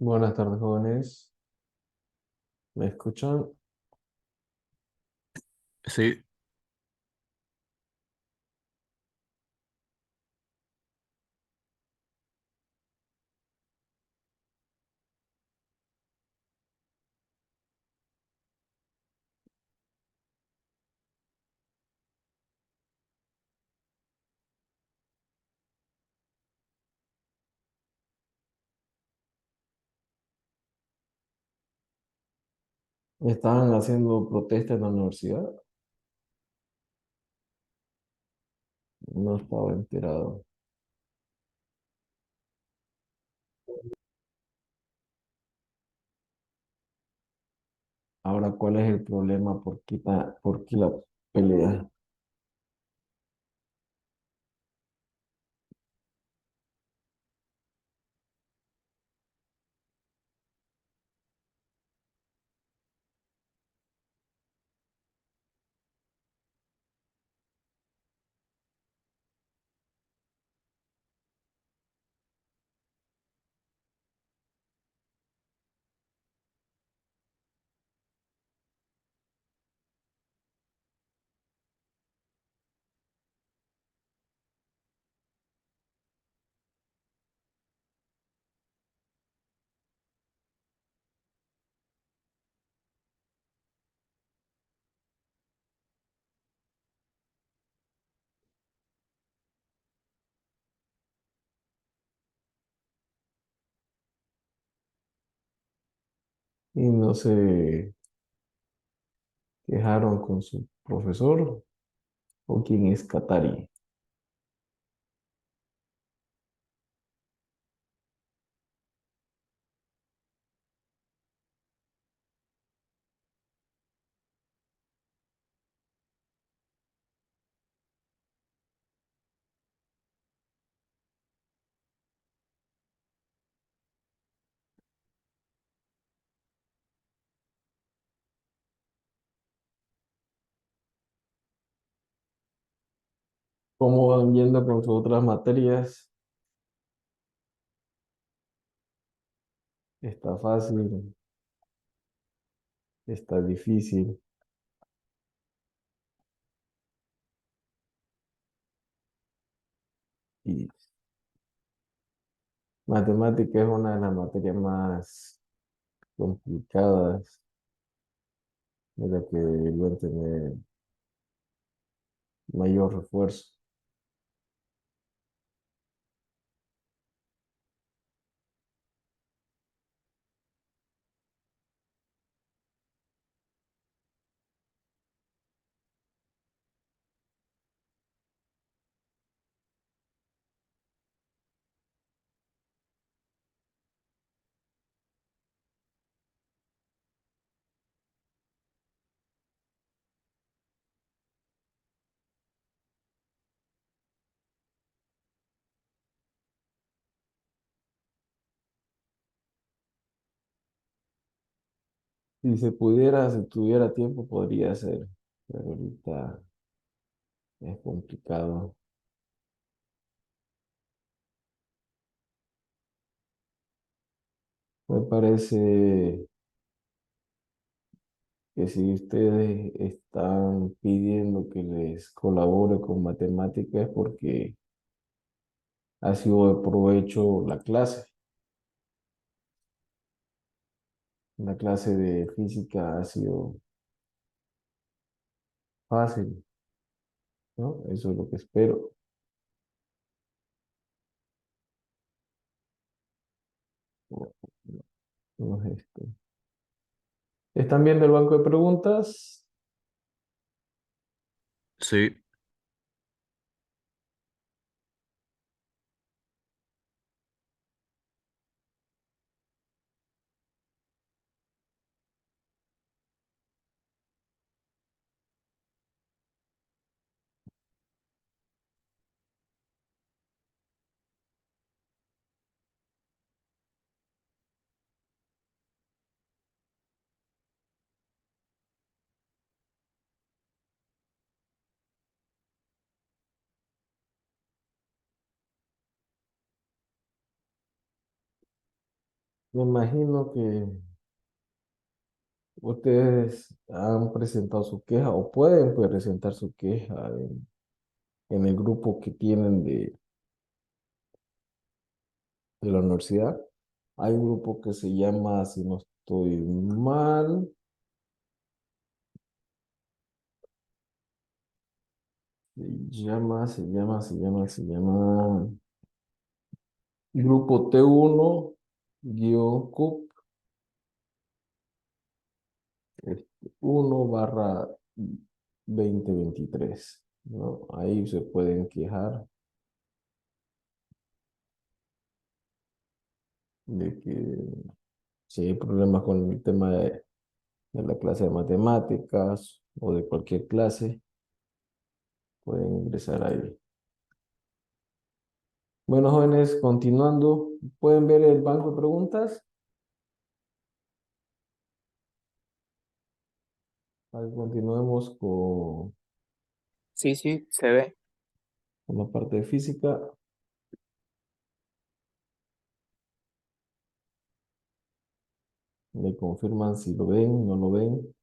Buenas tardes, jóvenes. ¿Me escuchan? Sí, ¿Estaban haciendo protesta en la universidad? No estaba enterado. Ahora, ¿cuál es el problema? ¿Por qué la pelea? Y no se quejaron con su profesor o quién es Katari. ¿Cómo van yendo con sus otras materias? ¿Está fácil? ¿Está difícil? Y matemática es una de las materias más complicadas de la que deberían tener mayor refuerzo. Si se pudiera, si tuviera tiempo, podría ser, pero ahorita es complicado. Me parece que si ustedes están pidiendo que les colabore con matemáticas es porque ha sido de provecho la clase. La clase de física ha sido fácil, ¿no? Eso es lo que espero. No, no es esto. ¿Están viendo el banco de preguntas? sí, Me imagino que ustedes han presentado su queja o pueden presentar su queja en el grupo que tienen de la universidad. Hay un grupo que se llama, si no estoy mal, se llama Grupo T1-CUP 1/2023, ¿no? Ahí se pueden quejar de que si hay problemas con el tema de la clase de matemáticas o de cualquier clase, pueden ingresar ahí. Bueno, jóvenes, continuando, ¿pueden ver el banco de preguntas? Ahí continuemos Sí, sí, se ve. con la parte de física. Me confirman si lo ven, no lo ven,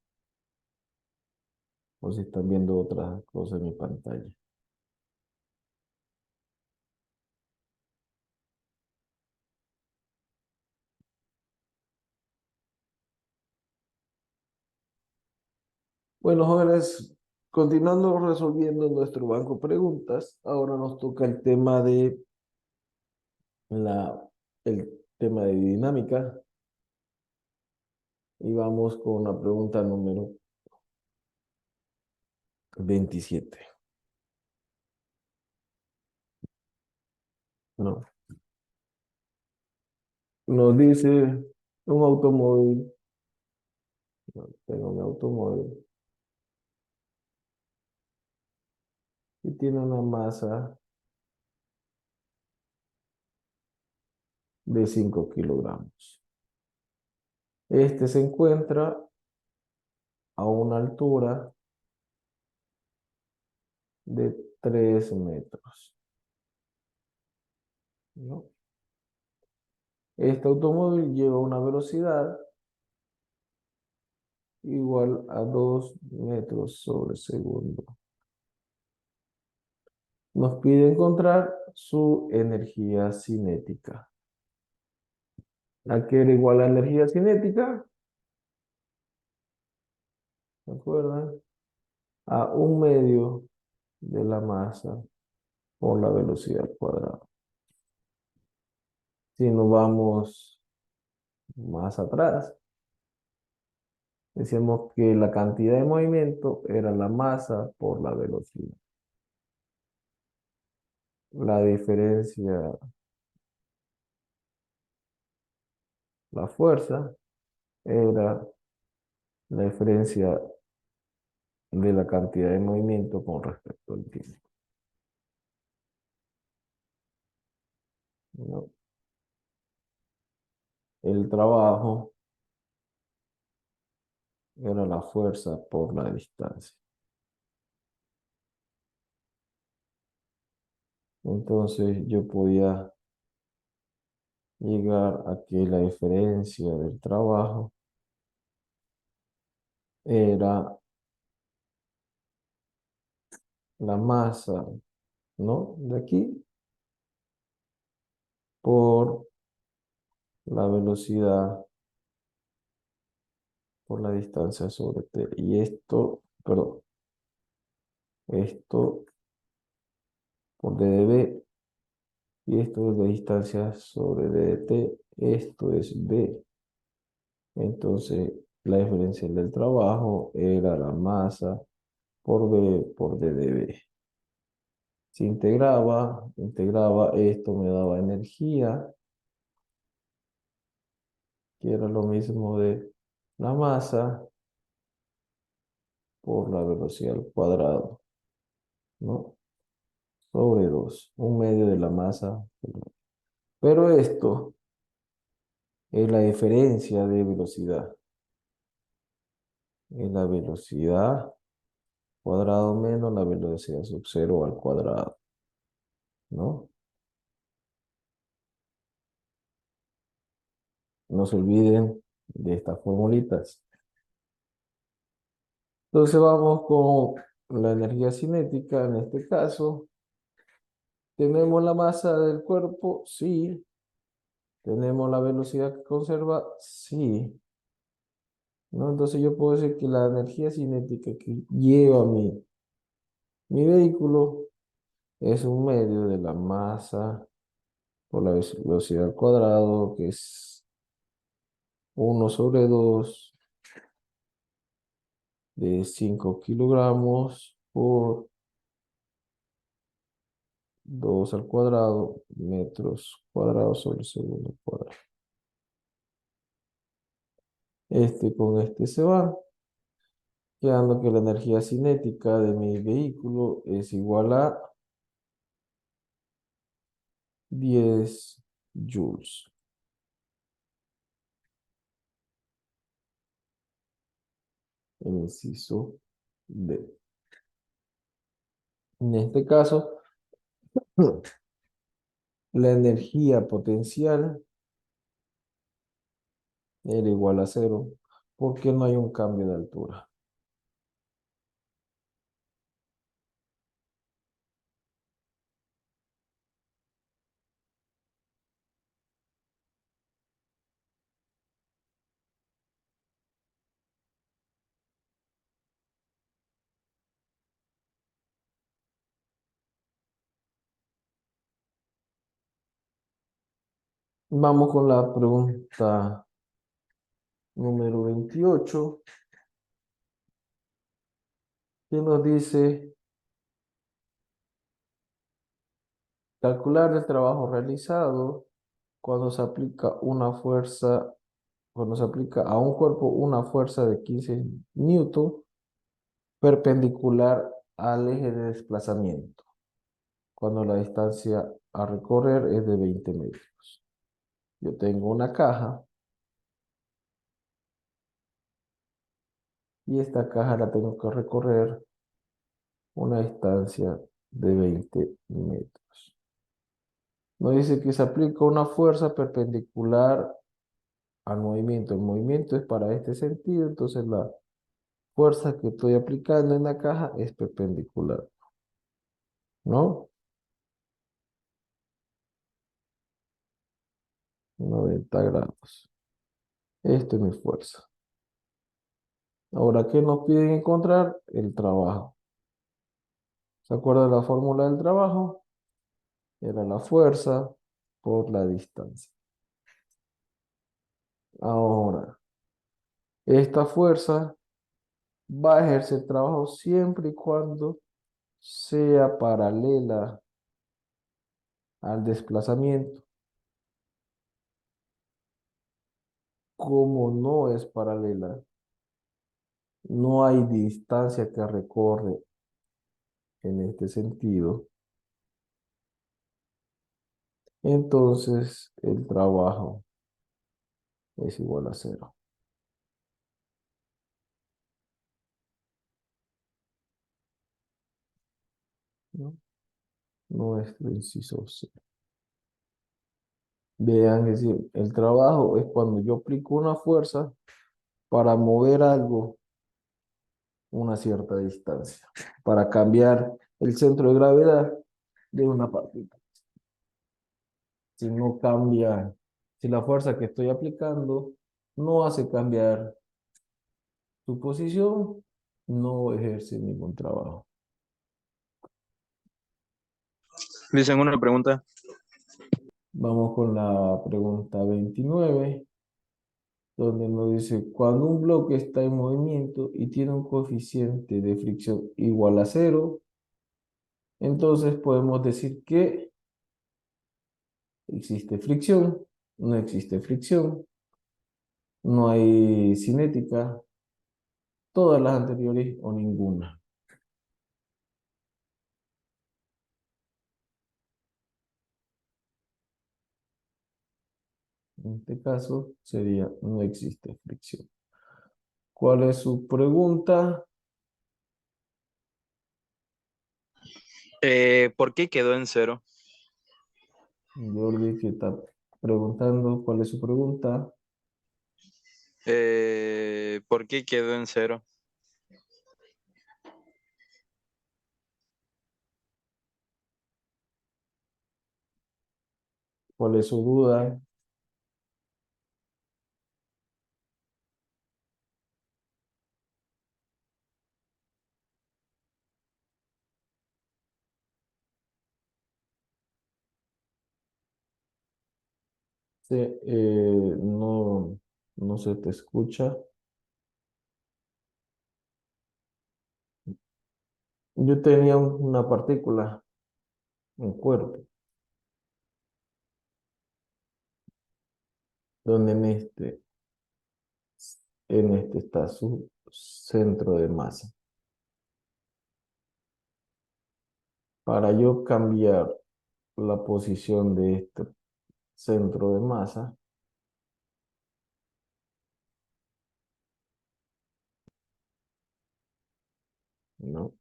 o si están viendo otra cosa en mi pantalla. Bueno, jóvenes, continuando resolviendo nuestro banco de preguntas, ahora nos toca el tema el tema de dinámica y vamos con la pregunta número 27. ¿No? Nos dice un automóvil, no, tengo un automóvil y tiene una masa de 5 kilogramos. Este se encuentra a una altura de 3 metros, ¿no? Este automóvil lleva una velocidad igual a 2 metros sobre segundo. Nos pide encontrar su energía cinética. ¿A qué era igual la energía cinética? ¿Se acuerdan? A un medio de la masa por la velocidad al cuadrado. Si nos vamos más atrás, decíamos que la cantidad de movimiento era la masa por la velocidad. La diferencia, la fuerza, era la diferencia de la cantidad de movimiento con respecto al tiempo, ¿no? El trabajo era la fuerza por la distancia. Entonces yo podía llegar a que la diferencia del trabajo era la masa, ¿no? De aquí por la velocidad, por la distancia sobre t. Y esto, perdón, esto por d de b, y esto es la distancia sobre d de t, esto es b. Entonces, la diferencia del trabajo era la masa por b por d de b. Si integraba, esto me daba energía, que era lo mismo de la masa por la velocidad al cuadrado, ¿no? Sobre 2, un medio de la masa. Pero esto es la diferencia de velocidad. Es la velocidad cuadrado menos la velocidad sub cero al cuadrado, ¿no? no se olviden de estas formulitas. Entonces vamos con la energía cinética. En este caso, ¿tenemos la masa del cuerpo? Sí. ¿Tenemos la velocidad que conserva? Sí. ¿No? Entonces yo puedo decir que la energía cinética que lleva mi vehículo es un medio de la masa por la velocidad al cuadrado, que es 1/2 de 5 kilogramos por 2 al cuadrado metros cuadrados sobre segundo cuadrado. Este con este se va, quedando que la energía cinética de mi vehículo es igual a 10 joules. El inciso B. En este caso, la energía potencial era igual a cero, porque no hay un cambio de altura. Vamos con la pregunta número 28, que nos dice calcular el trabajo realizado cuando se aplica una fuerza, cuando se aplica a un cuerpo una fuerza de 15 newton perpendicular al eje de desplazamiento, cuando la distancia a recorrer es de 20 metros. Yo tengo una caja y esta caja la tengo que recorrer una distancia de 20 metros. Nos dice que se aplica una fuerza perpendicular al movimiento. El movimiento es para este sentido, entonces la fuerza que estoy aplicando en la caja es perpendicular, ¿no? 90 grados. Esto es mi fuerza. Ahora, ¿qué nos piden encontrar? El trabajo. ¿Se acuerdan de la fórmula del trabajo? Era la fuerza por la distancia. Ahora, esta fuerza va a ejercer trabajo siempre y cuando sea paralela al desplazamiento. Como no es paralela, no hay distancia que recorre en este sentido, entonces el trabajo es igual a cero, ¿no? Nuestro inciso C. Vean, es decir, el trabajo es cuando yo aplico una fuerza para mover algo una cierta distancia, para cambiar el centro de gravedad de una partícula. Si no cambia, si la fuerza que estoy aplicando no hace cambiar su posición, no ejerce ningún trabajo. Dicen una pregunta. Vamos con la pregunta 29, donde nos dice, cuando un bloque está en movimiento y tiene un coeficiente de fricción igual a cero, entonces podemos decir que existe fricción, no existe fricción, no hay cinética, todas las anteriores o ninguna. En este caso sería no existe fricción. ¿Cuál es su pregunta? ¿Por qué quedó en cero? Jordi, que está preguntando cuál es su pregunta. ¿Por qué quedó en cero? ¿Cuál es su duda? Sí, no, no se te escucha. Yo tenía una partícula, un cuerpo, donde en este está su centro de masa. Para yo cambiar la posición de este centro de masa, ¿no?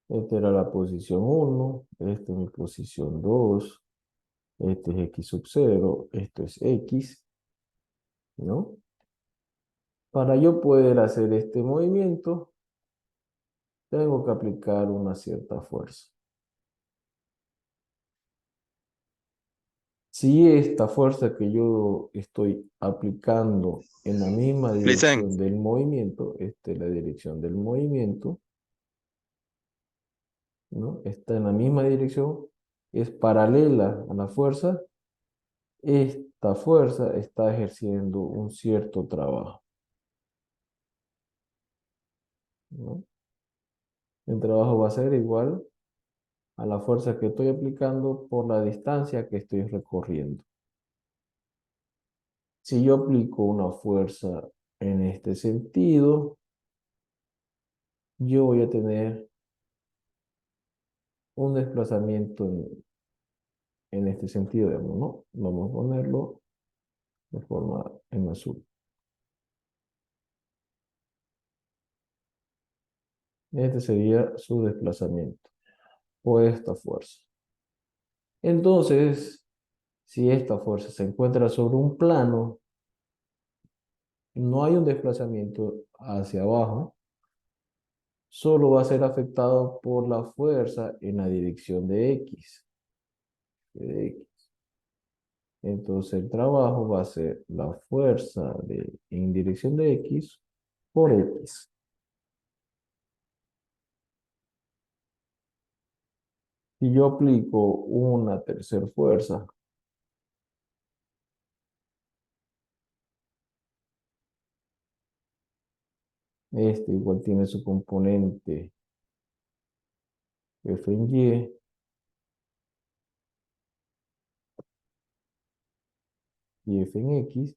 Esta era la posición 1, esta es mi posición 2, este es x sub 0, esto es x, ¿no? Para yo poder hacer este movimiento, tengo que aplicar una cierta fuerza. Si esta fuerza que yo estoy aplicando en la misma Licen, dirección del movimiento, esta es la dirección del movimiento, ¿no? Está en la misma dirección, es paralela a la fuerza, esta fuerza está ejerciendo un cierto trabajo, ¿no? El trabajo va a ser igual a la fuerza que estoy aplicando por la distancia que estoy recorriendo. Si yo aplico una fuerza en este sentido, yo voy a tener un desplazamiento en este sentido, digamos, ¿no? Vamos a ponerlo de forma en azul. Este sería su desplazamiento o esta fuerza. Entonces, si esta fuerza se encuentra sobre un plano, no hay un desplazamiento hacia abajo, solo va a ser afectado por la fuerza en la dirección de X. Entonces el trabajo va a ser la fuerza en dirección de X por X. Si yo aplico una tercera fuerza, este igual tiene su componente F en y F en X,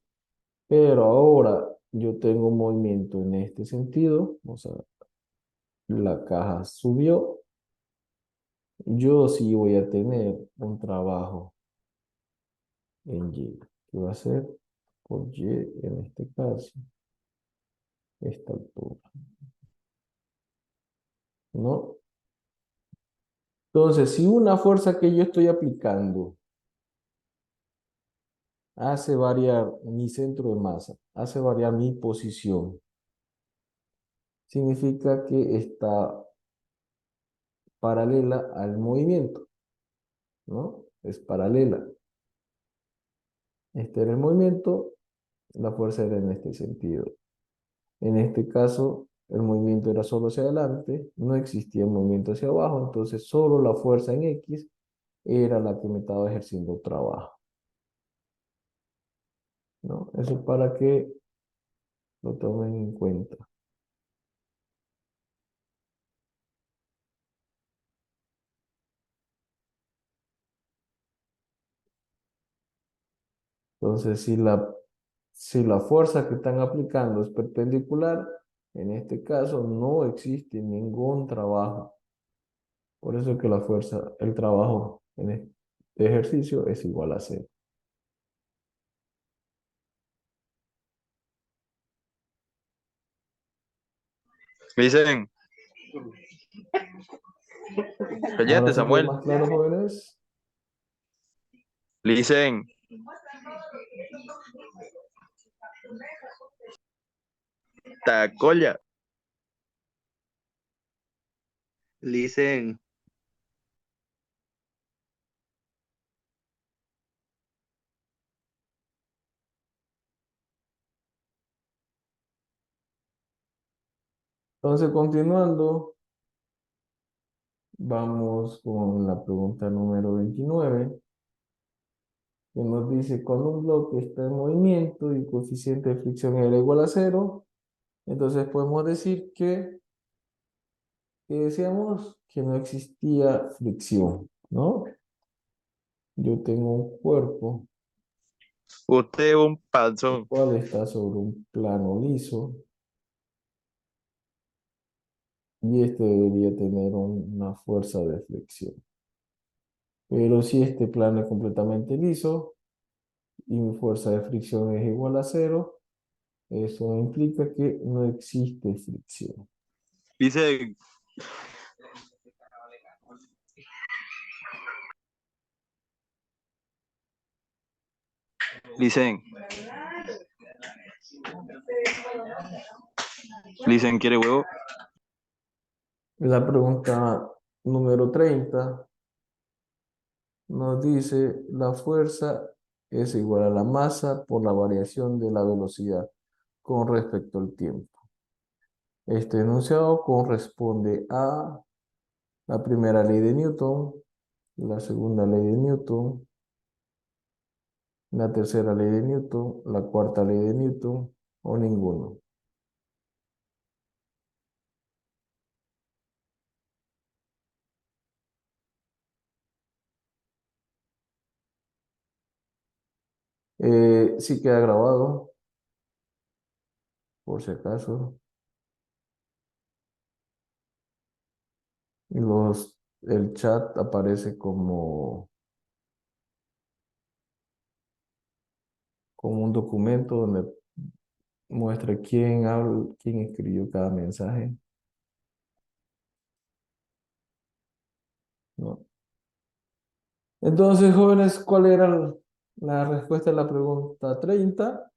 pero ahora yo tengo un movimiento en este sentido, o sea, la caja subió, yo sí voy a tener un trabajo en Y, que va a ser por Y en este caso, esta altura, ¿no? Entonces, si una fuerza que yo estoy aplicando hace variar mi centro de masa, hace variar mi posición, significa que está paralela al movimiento, ¿no? Es paralela. Este era el movimiento, la fuerza era en este sentido. En este caso, el movimiento era solo hacia adelante, no existía movimiento hacia abajo, entonces solo la fuerza en X era la que me estaba ejerciendo trabajo, ¿no? Eso es para que lo tomen en cuenta. Entonces, si la fuerza que están aplicando es perpendicular, en este caso no existe ningún trabajo. Por eso es que la fuerza, el trabajo en este ejercicio es igual a cero. Licen, Ahora cállate, sí fue Samuel. más claro, jóvenes. Licen. Tacoya. Listen, Entonces, continuando, vamos con la pregunta número 29, que nos dice, cuando un bloque está en movimiento y el coeficiente de fricción era igual a cero, entonces podemos decir que decíamos que no existía fricción, ¿no? Yo tengo un cuerpo, Usted es un el panzón. cual está sobre un plano liso, y este debería tener una fuerza de fricción. Pero si este plano es completamente liso y mi fuerza de fricción es igual a cero, eso implica que no existe fricción. Dicen, dicen, dicen, ¿quiere huevo? La pregunta número 30 nos dice, la fuerza es igual a la masa por la variación de la velocidad con respecto al tiempo. Este enunciado corresponde a la primera ley de Newton, la segunda ley de Newton, la tercera ley de Newton, la cuarta ley de Newton o ninguno. Sí queda grabado, por si acaso. El chat aparece como un documento donde muestra quién habla, quién escribió cada mensaje. ¿No? Entonces, jóvenes, ¿cuál era la respuesta a la pregunta 30?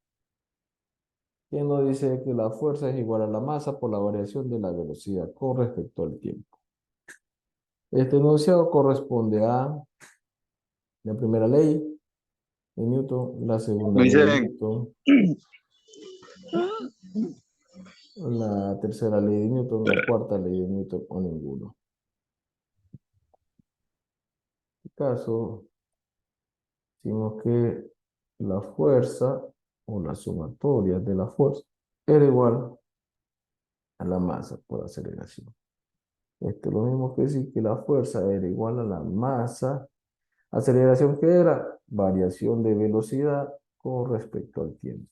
¿Quién nos dice que la fuerza es igual a la masa por la variación de la velocidad con respecto al tiempo? Este enunciado corresponde a la primera ley de Newton, la segunda ley de Dicen, Newton, la tercera ley de Newton, la cuarta ley de Newton o ninguno. En este caso, decimos que la fuerza o la sumatoria de la fuerza era igual a la masa por aceleración. Esto es lo mismo que decir que la fuerza era igual a la masa. Aceleración, ¿qué era? Variación de velocidad con respecto al tiempo.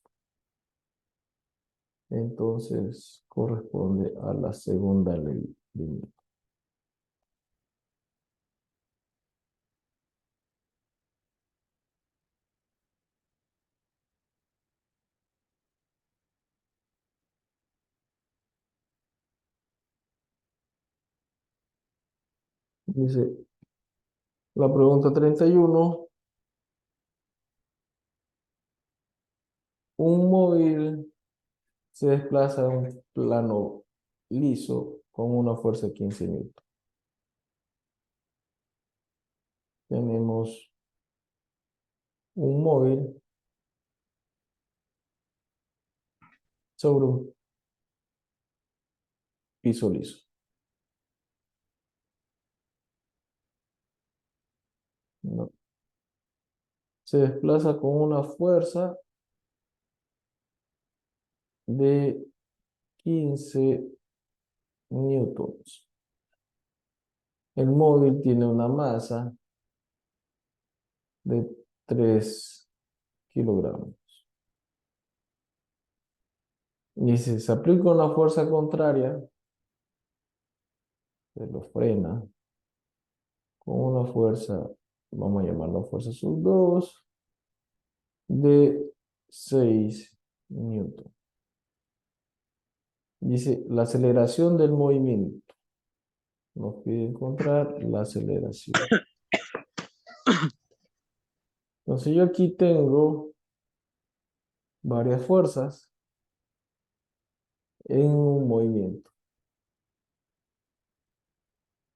Entonces, corresponde a la segunda ley de Newton. Dice la pregunta 31. Un móvil se desplaza en un plano liso con una fuerza de 15 newton. Tenemos un móvil sobre un piso liso. ¿No? Se desplaza con una fuerza de 15 newtons. El móvil tiene una masa de 3 kilogramos. Y si se aplica una fuerza contraria, se lo frena con una fuerza, vamos a llamarla fuerza sub 2, de 6 newtons. Dice la aceleración del movimiento. Nos pide encontrar la aceleración. Entonces yo aquí tengo varias fuerzas en un movimiento.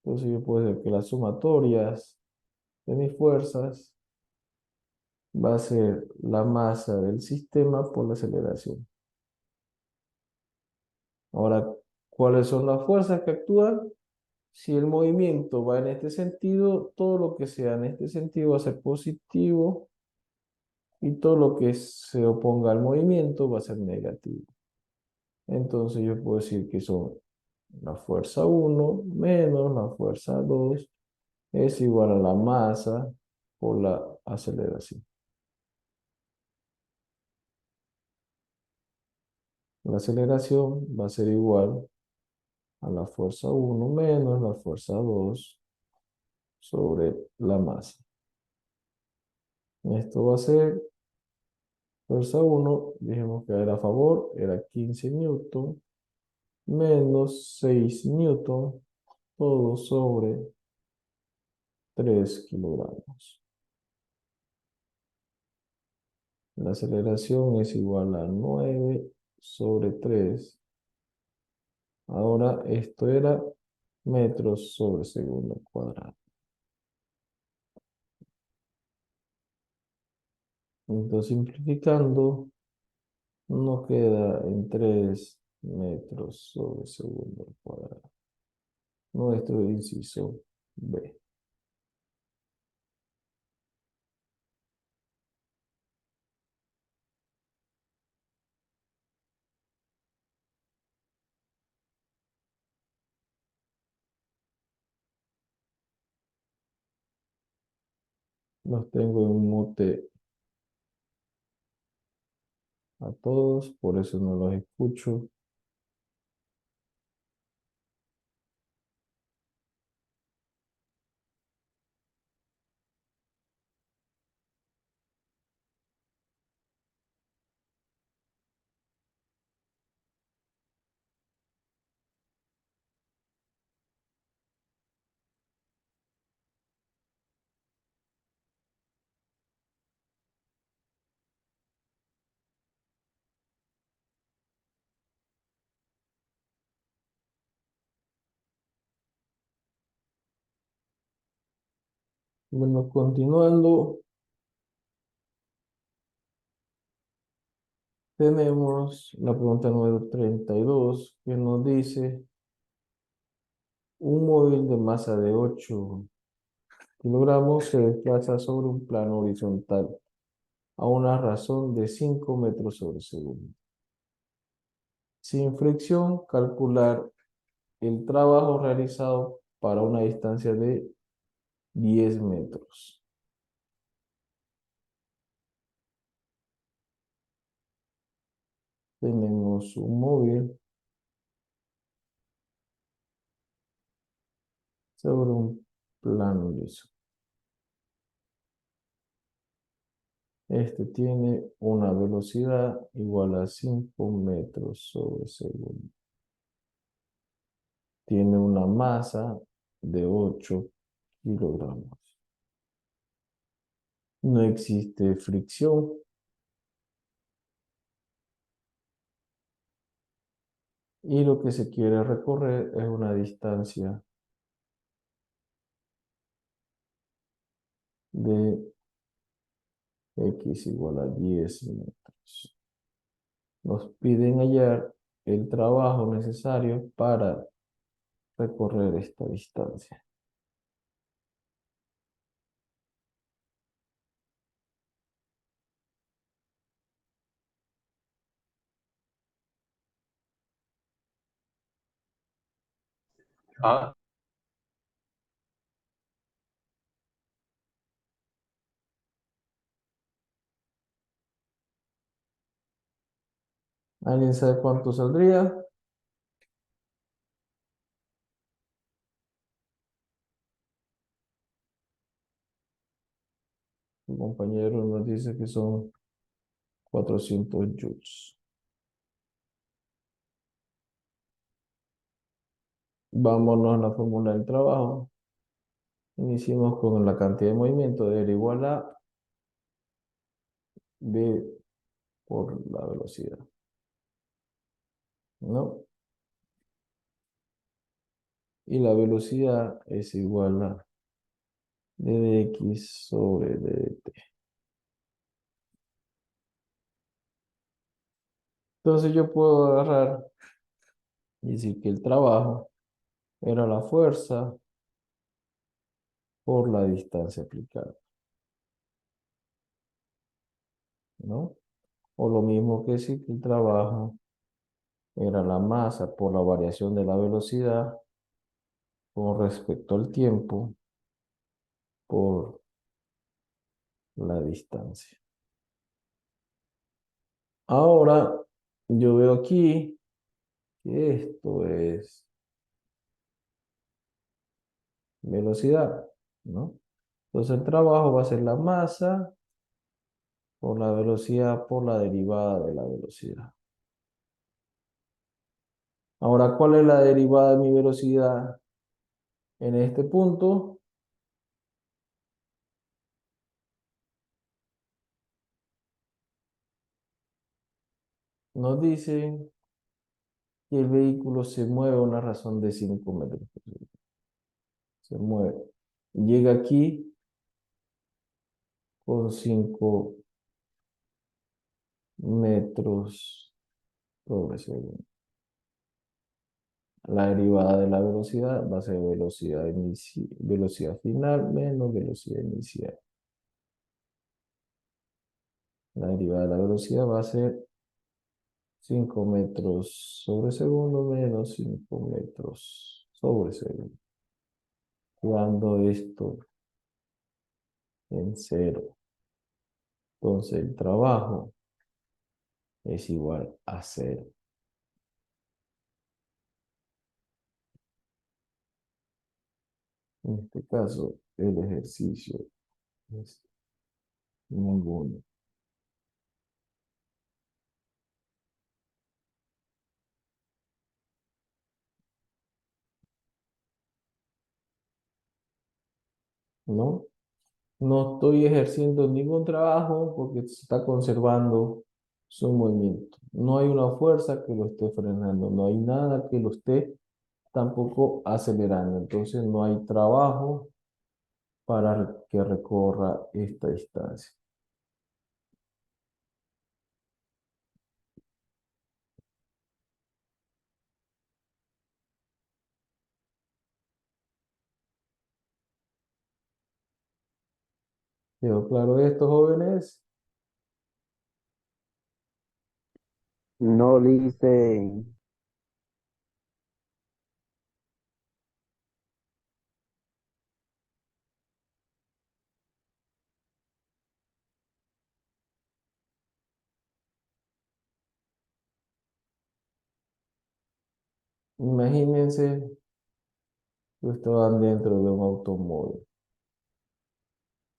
Entonces yo puedo decir que las sumatorias de mis fuerzas va a ser la masa del sistema por la aceleración. Ahora, ¿cuáles son las fuerzas que actúan? Si el movimiento va en este sentido, todo lo que sea en este sentido va a ser positivo y todo lo que se oponga al movimiento va a ser negativo. Entonces yo puedo decir que son la fuerza 1 menos la fuerza 2 es igual a la masa por la aceleración. La aceleración va a ser igual a la fuerza 1 menos la fuerza 2 sobre la masa. Esto va a ser fuerza 1, dijimos que era a favor, era 15 newton, menos 6 newton, todo sobre 3 kilogramos. La aceleración es igual a 9 sobre 3. Ahora esto era metros sobre segundo cuadrado. Entonces, simplificando, nos queda en 3 metros sobre segundo cuadrado. Nuestro inciso B. Los tengo en mute a todos, por eso no los escucho. Bueno, continuando, tenemos la pregunta número 32 que nos dice un móvil de masa de 8 kilogramos se desplaza sobre un plano horizontal a una razón de 5 metros sobre segundo. Sin fricción, calcular el trabajo realizado para una distancia de 10 metros. Tenemos un móvil sobre un plano liso. Este tiene una velocidad igual a 5 metros sobre segundo. Tiene una masa de 8 kilogramos. No existe fricción. Y lo que se quiere recorrer es una distancia de x igual a 10 metros. Nos piden hallar el trabajo necesario para recorrer esta distancia. Ah, ¿Alguien sabe cuánto saldría? Mi compañero nos dice que son 400 joules. Vámonos a la fórmula del trabajo. Iniciemos con la cantidad de movimiento de R igual a B por la velocidad, ¿no? Y la velocidad es igual a d de x sobre d de t. Entonces yo puedo agarrar y decir que el trabajo era la fuerza por la distancia aplicada, ¿no? O lo mismo que decir que el trabajo era la masa por la variación de la velocidad con respecto al tiempo por la distancia. Ahora yo veo aquí que esto es velocidad, ¿no? Entonces el trabajo va a ser la masa por la velocidad por la derivada de la velocidad. Ahora, ¿cuál es la derivada de mi velocidad en este punto? Nos dice que el vehículo se mueve a una razón de 5 metros por segundo. Se mueve. Llega aquí con 5 metros sobre segundo. La derivada de la velocidad va a ser velocidad final menos velocidad inicial. La derivada de la velocidad va a ser 5 metros sobre segundo menos 5 metros sobre segundo. Cuando esto en cero. Entonces el trabajo es igual a cero. En este caso, el ejercicio es ninguno. ¿No? No estoy ejerciendo ningún trabajo porque se está conservando su movimiento. No hay una fuerza que lo esté frenando, no hay nada que lo esté tampoco acelerando. Entonces no hay trabajo para que recorra esta distancia. ¿Quedó claro esto, jóvenes? No dicen. Imagínense que ustedes van dentro de un automóvil.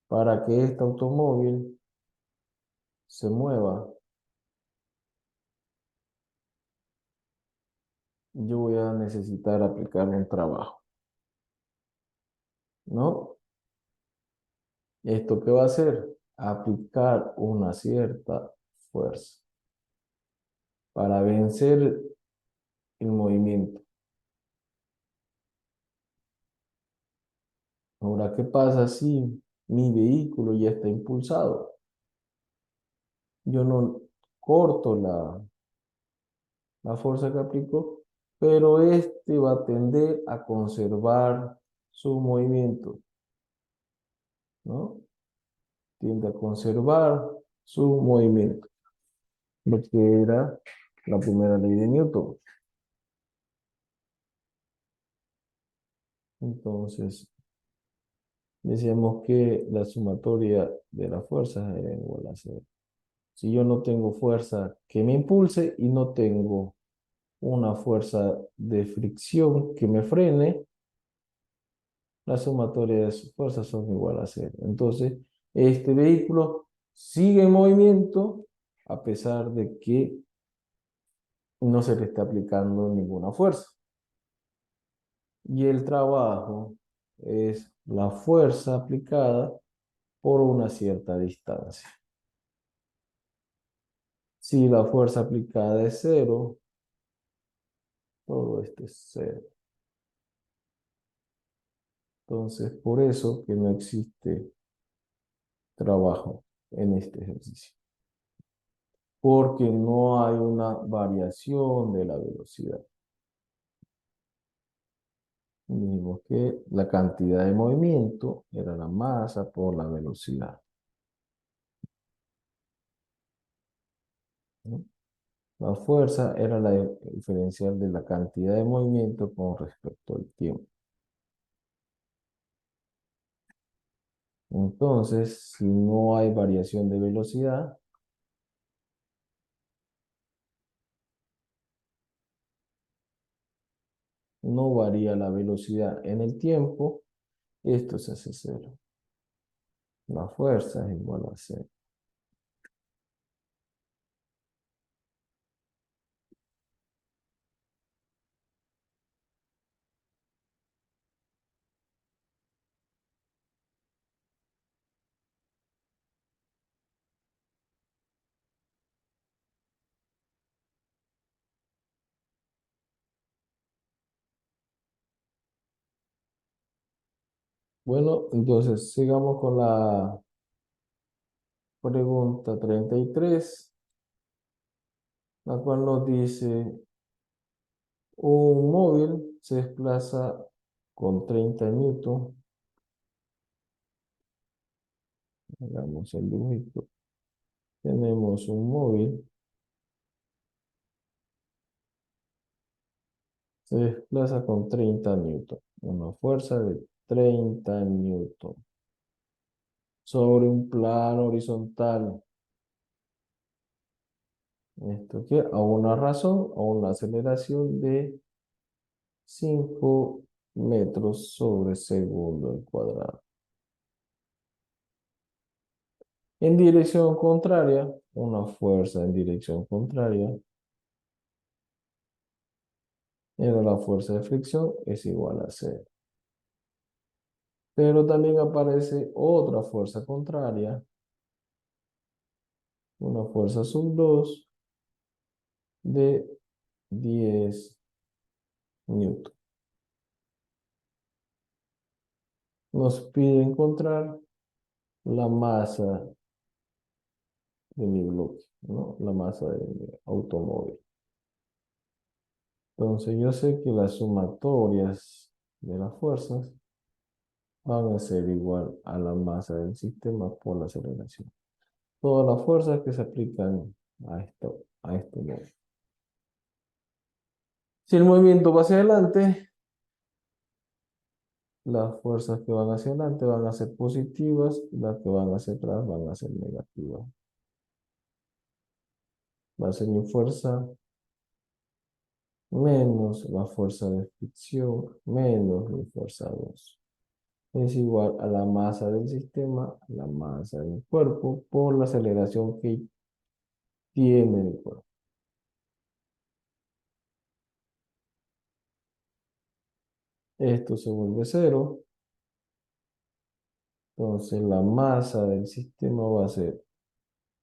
Para que este automóvil se mueva, yo voy a necesitar aplicar un trabajo, ¿no? ¿Esto qué va a hacer? Aplicar una cierta fuerza para vencer el movimiento. Ahora, ¿qué pasa si mi vehículo ya está impulsado? Yo no corto la fuerza que aplico, pero este va a tender a conservar su movimiento, ¿no? Tiende a conservar su movimiento, lo que era la primera ley de Newton. Entonces, decíamos que la sumatoria de las fuerzas era igual a cero. Si yo no tengo fuerza que me impulse y no tengo una fuerza de fricción que me frene, la sumatoria de sus fuerzas son igual a cero. Entonces, este vehículo sigue en movimiento a pesar de que no se le está aplicando ninguna fuerza. Y el trabajo es la fuerza aplicada por una cierta distancia. Si la fuerza aplicada es cero, todo esto es cero. Entonces, por eso que no existe trabajo en este ejercicio. Porque no hay una variación de la velocidad. Dijimos que la cantidad de movimiento era la masa por la velocidad, ¿no? La fuerza era la diferencial de la cantidad de movimiento con respecto al tiempo. Entonces, si no hay variación de velocidad, no varía la velocidad en el tiempo, esto se hace cero. La fuerza es igual a cero. Bueno, entonces sigamos con la pregunta 33, la cual nos dice, un móvil se desplaza con 30 newton. Hagamos el dibujito. Tenemos un móvil, se desplaza con 30 newton, una fuerza de 30 newton sobre un plano horizontal. Esto que a una razón, a una aceleración de 5 metros sobre segundo al cuadrado. En dirección contraria, una fuerza en dirección contraria, era la fuerza de fricción, es igual a cero. Pero también aparece otra fuerza contraria, una fuerza sub 2 de 10 newton. Nos pide encontrar la masa de mi bloque, ¿no? La masa de mi automóvil. Entonces yo sé que las sumatorias de las fuerzas van a ser igual a la masa del sistema por la aceleración. Todas las fuerzas que se aplican a este modo. Si el movimiento va hacia adelante, las fuerzas que van hacia adelante van a ser positivas, y las que van hacia atrás van a ser negativas. Va a ser mi fuerza menos la fuerza de fricción menos mi fuerza 2. Es igual a la masa del sistema, a la masa del cuerpo, por la aceleración que tiene el cuerpo. Esto se vuelve cero. Entonces la masa del sistema va a ser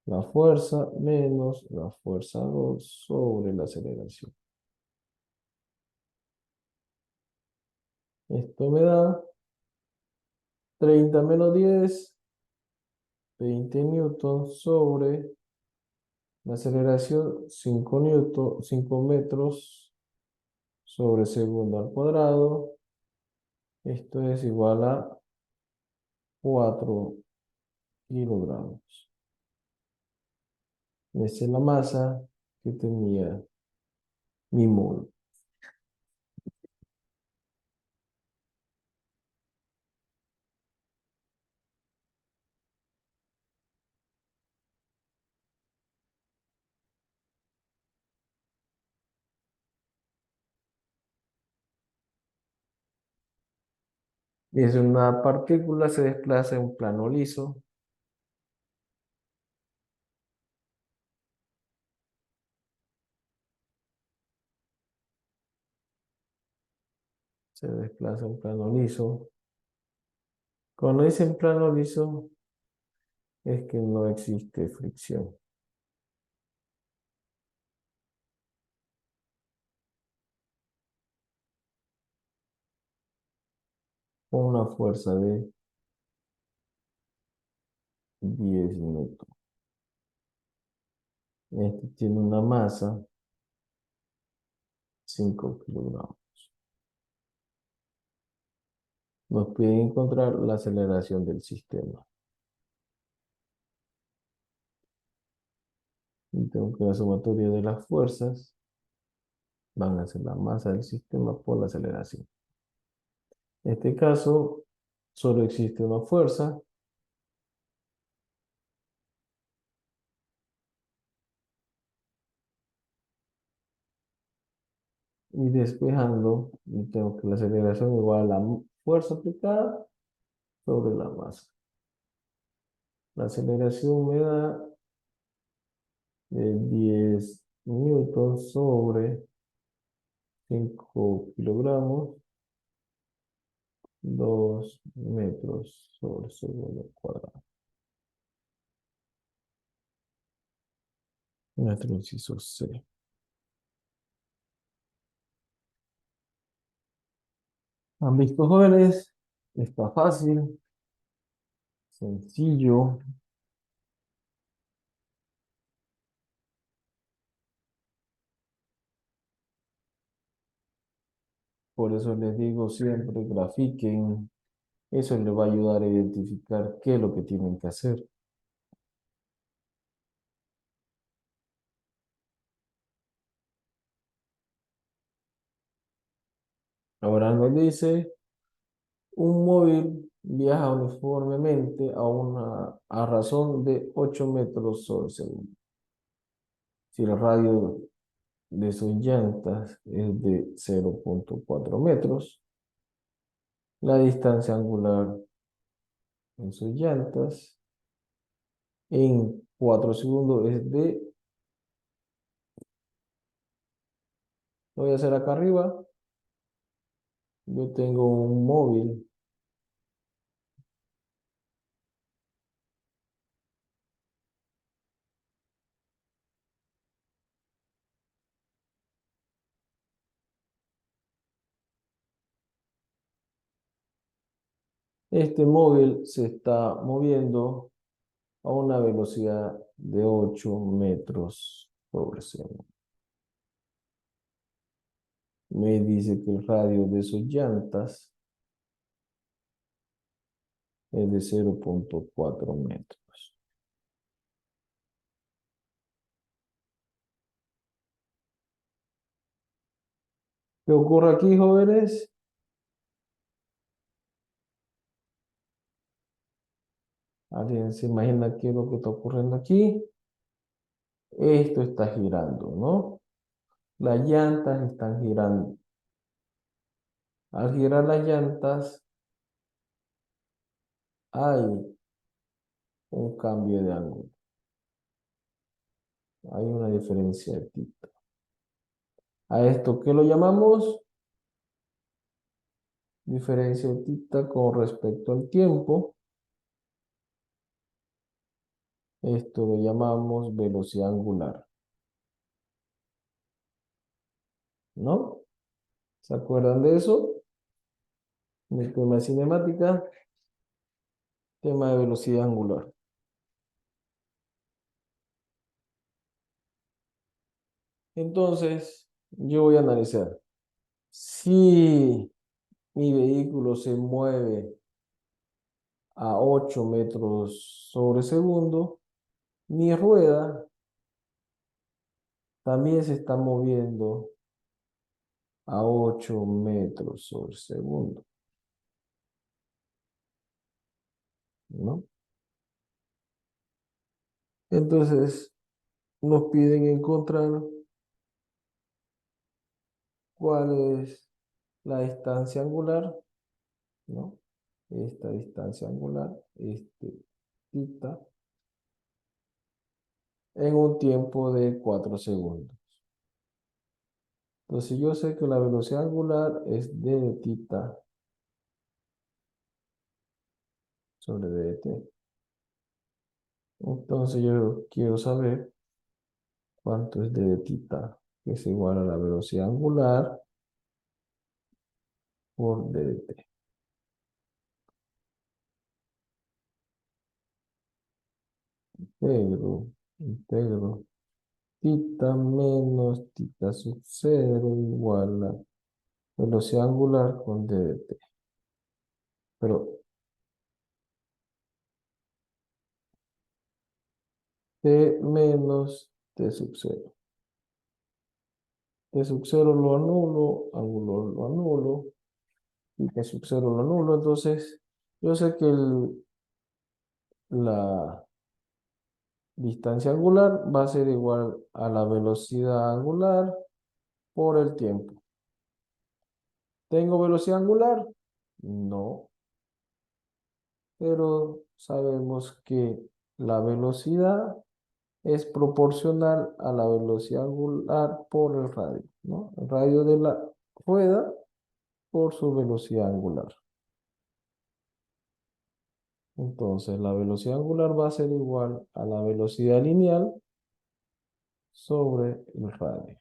la fuerza menos la fuerza 2 sobre la aceleración. Esto me da 30 menos 10, 20 newtons sobre la aceleración 5 newton, 5 metros sobre segundo al cuadrado. Esto es igual a 4 kilogramos. Esa es la masa que tenía mi móvil. Es una partícula, se desplaza en un plano liso. Se desplaza en plano liso. Cuando dice en plano liso, es que no existe fricción. con una fuerza de 10 newton. Este tiene una masa 5 kilogramos. Nos pide encontrar la aceleración del sistema. Y tengo que la sumatoria de las fuerzas van a ser la masa del sistema por la aceleración. En este caso, solo existe una fuerza. Y despejando, y tengo que la aceleración igual a la fuerza aplicada sobre la masa. La aceleración me da 10 newtons sobre 5 kilogramos, 2 metros sobre segundo cuadrado. Nuestro inciso C. ¿Han visto, jóvenes? Está fácil, sencillo. Por eso les digo siempre, grafiquen. Eso les va a ayudar a identificar qué es lo que tienen que hacer. Ahora nos dice, un móvil viaja uniformemente a razón de 8 metros sobre segundo. Si el radio de sus llantas es de 0,4 metros, la distancia angular en sus llantas en 4 segundos es de, lo voy a hacer acá arriba, yo tengo un móvil. Este móvil se está moviendo a una velocidad de 8 metros sobre segundo. Me dice que el radio de sus llantas es de 0,4 metros. ¿Qué ocurre aquí, jóvenes? ¿Alguien se imagina qué es lo que está ocurriendo aquí? Esto está girando, ¿no? Las llantas están girando. Al girar las llantas, hay un cambio de ángulo. Hay una diferencia de tita. ¿A esto qué lo llamamos? Diferencia de tita con respecto al tiempo. Esto lo llamamos velocidad angular. ¿No? ¿Se acuerdan de eso? En el tema de cinemática, tema de velocidad angular. Entonces, yo voy a analizar. Si mi vehículo se mueve a 8 metros sobre segundo, mi rueda también se está moviendo a 8 metros sobre segundo, ¿no? Entonces, nos piden encontrar cuál es la distancia angular, ¿no? Esta distancia angular, theta, en un tiempo de 4 segundos. Entonces yo sé que la velocidad angular es d de theta sobre d de t. Entonces yo quiero saber cuánto es d de theta, que es igual a la velocidad angular por d de t. integro. Tita menos tita sub 0 igual a velocidad angular con d de t. Pero t menos t sub 0. T sub 0 lo anulo, ángulo lo anulo, y t sub 0 lo anulo. Entonces, yo sé que la distancia angular va a ser igual a la velocidad angular por el tiempo. ¿Tengo velocidad angular? No, pero sabemos que la velocidad es proporcional a la velocidad angular por el radio, ¿no? El radio de la rueda por su velocidad angular. Entonces, la velocidad angular va a ser igual a la velocidad lineal sobre el radio.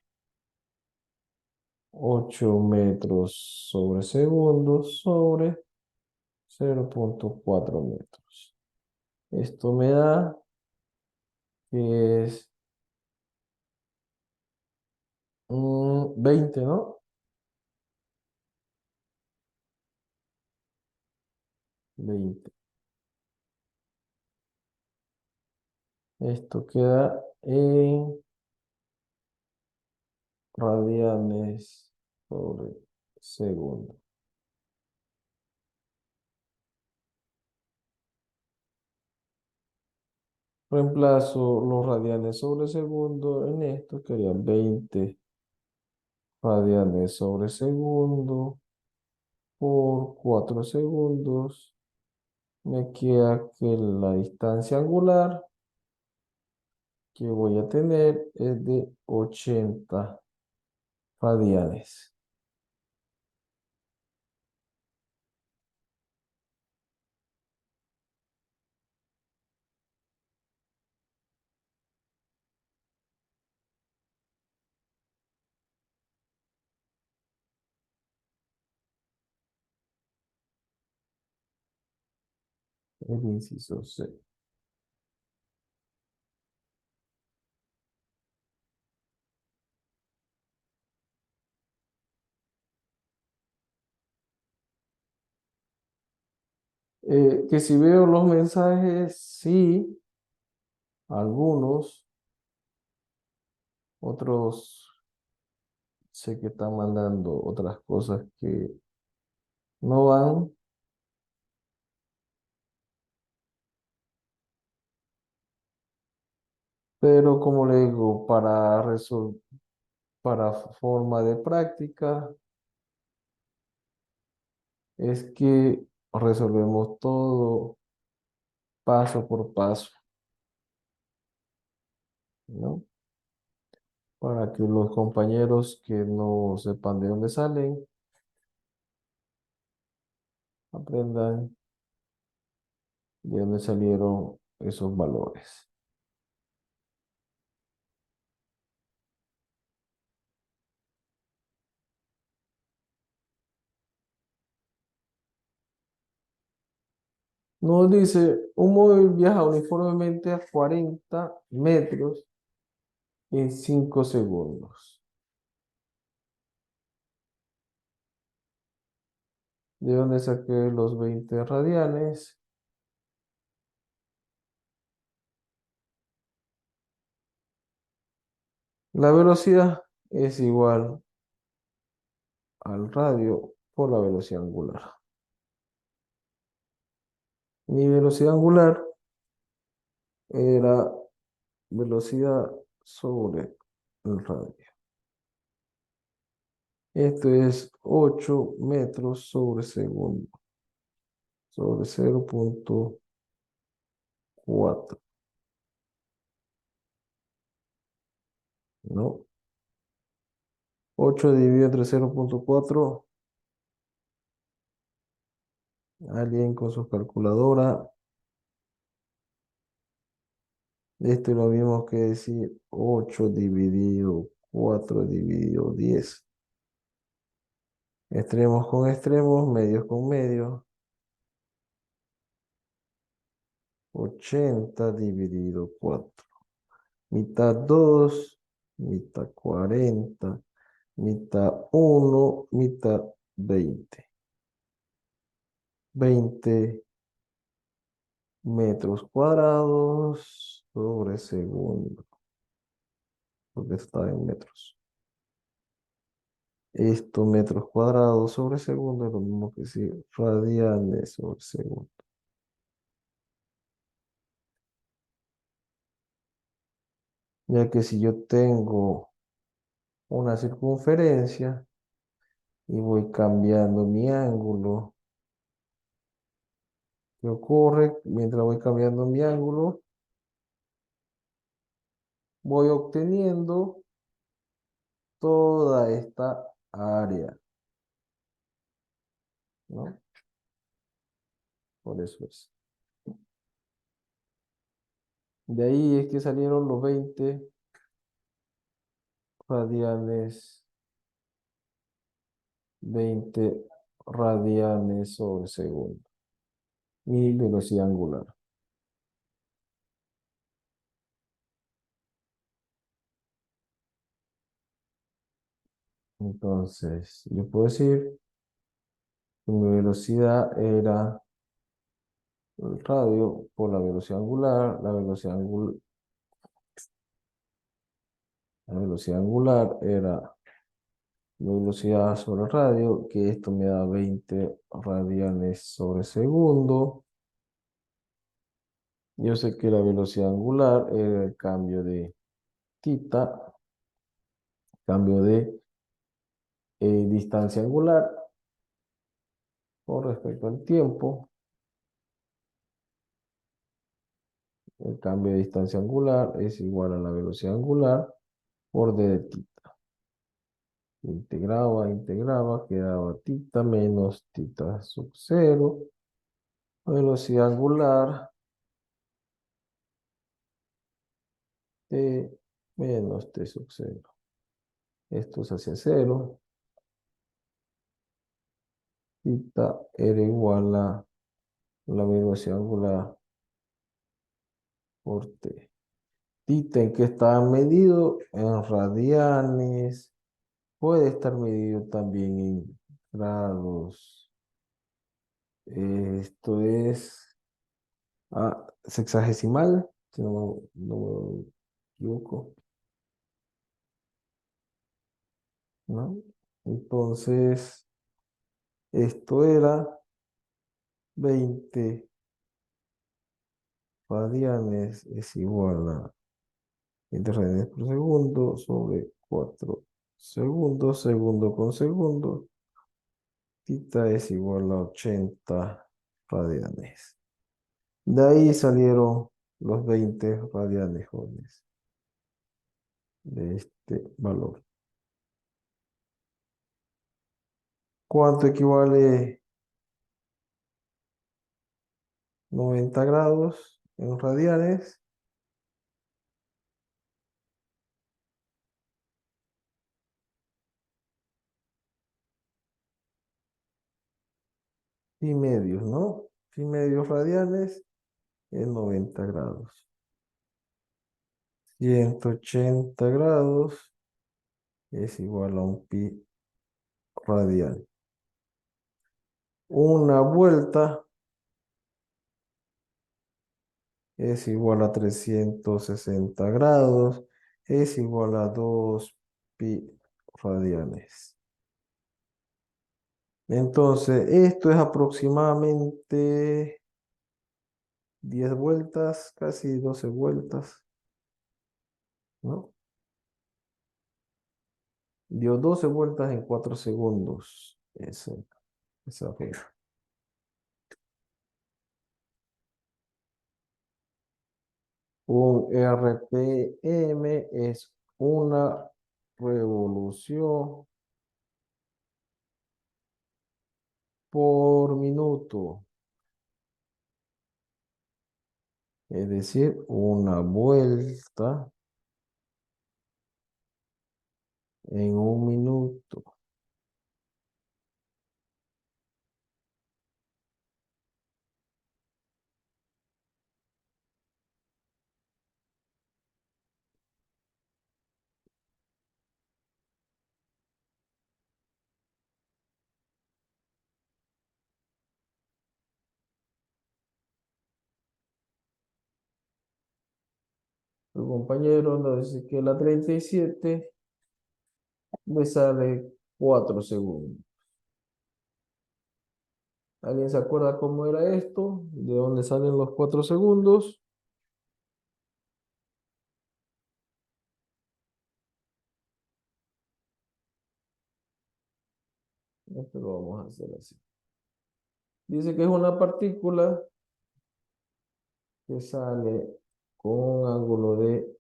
8 metros sobre segundo sobre 0,4 metros. Esto me da que es 20, ¿no? 20. Esto queda en radianes sobre segundo. Reemplazo los radianes sobre segundo en esto, que serían 20 radianes sobre segundo por 4 segundos. Me queda que la distancia angular que voy a tener es de 80 radianes. El inciso C. Que si veo los mensajes, sí, algunos, otros sé que están mandando otras cosas que no van. Pero como le digo, para forma de práctica, es que resolvemos todo paso por paso, ¿no? Para que los compañeros que no sepan de dónde salen, aprendan de dónde salieron esos valores. Nos dice, un móvil viaja uniformemente a 40 metros en 5 segundos. ¿De dónde saqué los 20 radianes? La velocidad es igual al radio por la velocidad angular. Mi velocidad angular era velocidad sobre el radio. Esto es 8 metros sobre segundo, sobre 0,4, ¿no? 8 dividido entre 0,4. Alguien con su calculadora. Esto es lo mismo que decir 8 dividido 4 dividido 10. Extremos con extremos, medios con medios. 80 dividido 4. Mitad 2, mitad 40, mitad 1, mitad 20. 20 metros cuadrados sobre segundo, porque está en metros. Esto, metros cuadrados sobre segundo, es lo mismo que si radianes sobre segundo. Ya que si yo tengo una circunferencia y voy cambiando mi ángulo, ¿qué ocurre? Mientras voy cambiando mi ángulo, voy obteniendo toda esta área, ¿no? Por eso es. De ahí es que salieron los 20 radianes, 20 radianes sobre segundo. Mi velocidad angular. Entonces, yo puedo decir que mi velocidad era el radio por la velocidad angular. La velocidad angular era la velocidad sobre el radio, que esto me da 20 radianes sobre segundo. Yo sé que la velocidad angular era el cambio de tita, cambio de distancia angular con respecto al tiempo. El cambio de distancia angular es igual a la velocidad angular por d de tita. Integraba, quedaba tita menos tita sub 0. Velocidad angular t menos t sub 0. Esto es hacia 0. Tita era igual a la velocidad angular por t. Tita en que está medido en radianes. Puede estar medido también en grados. Esto es sexagesimal, si no me equivoco, ¿no? Entonces, esto era 20 radianes es igual a 20 radianes por segundo sobre 4 segundos, segundo con segundo. Tita es igual a 80 radianes. De ahí salieron los 20 radianes jóvenes de este valor. ¿Cuánto equivale 90 grados en radianes? Pi medios, ¿no? Pi medios radianes es 90 grados. 180 grados es igual a un pi radial. Una vuelta es igual a 360 grados, es igual a 2 pi radianes. Entonces, esto es aproximadamente 10 vueltas, casi 12 vueltas, ¿no? Dio 12 vueltas en 4 segundos. Esa fue. Un RPM es una revolución por minuto. Es decir, una vuelta en un minuto. Tu compañero nos dice que la 37 le sale 4 segundos. ¿Alguien se acuerda cómo era esto? ¿De dónde salen los 4 segundos? Esto lo vamos a hacer así. Dice que es una partícula que sale con un ángulo de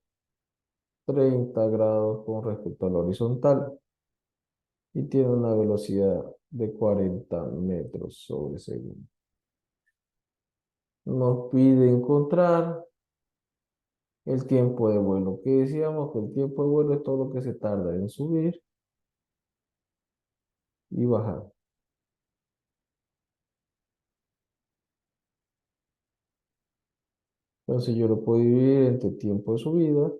30 grados con respecto al horizontal y tiene una velocidad de 40 metros sobre segundo. Nos pide encontrar el tiempo de vuelo, que decíamos que el tiempo de vuelo es todo lo que se tarda en subir y bajar. Entonces yo lo puedo dividir entre tiempo de subida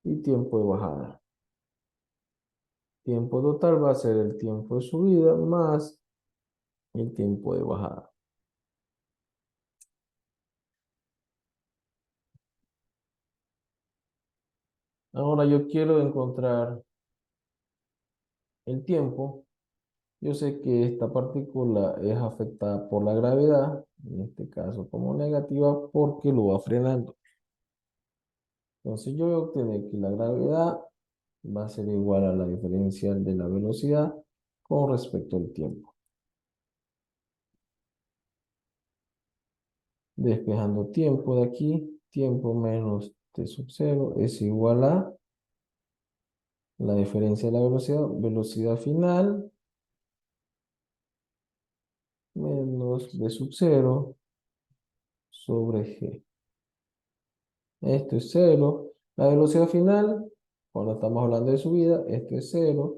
y tiempo de bajada. Tiempo total va a ser el tiempo de subida más el tiempo de bajada. Ahora yo quiero encontrar el tiempo. Yo sé que esta partícula es afectada por la gravedad, en este caso como negativa, porque lo va frenando. Entonces yo voy a obtener que la gravedad va a ser igual a la diferencial de la velocidad con respecto al tiempo. Despejando tiempo de aquí, tiempo menos t sub 0 es igual a la diferencia de la velocidad, velocidad final menos v sub 0 sobre g. Esto es 0. La velocidad final, cuando estamos hablando de subida, esto es 0.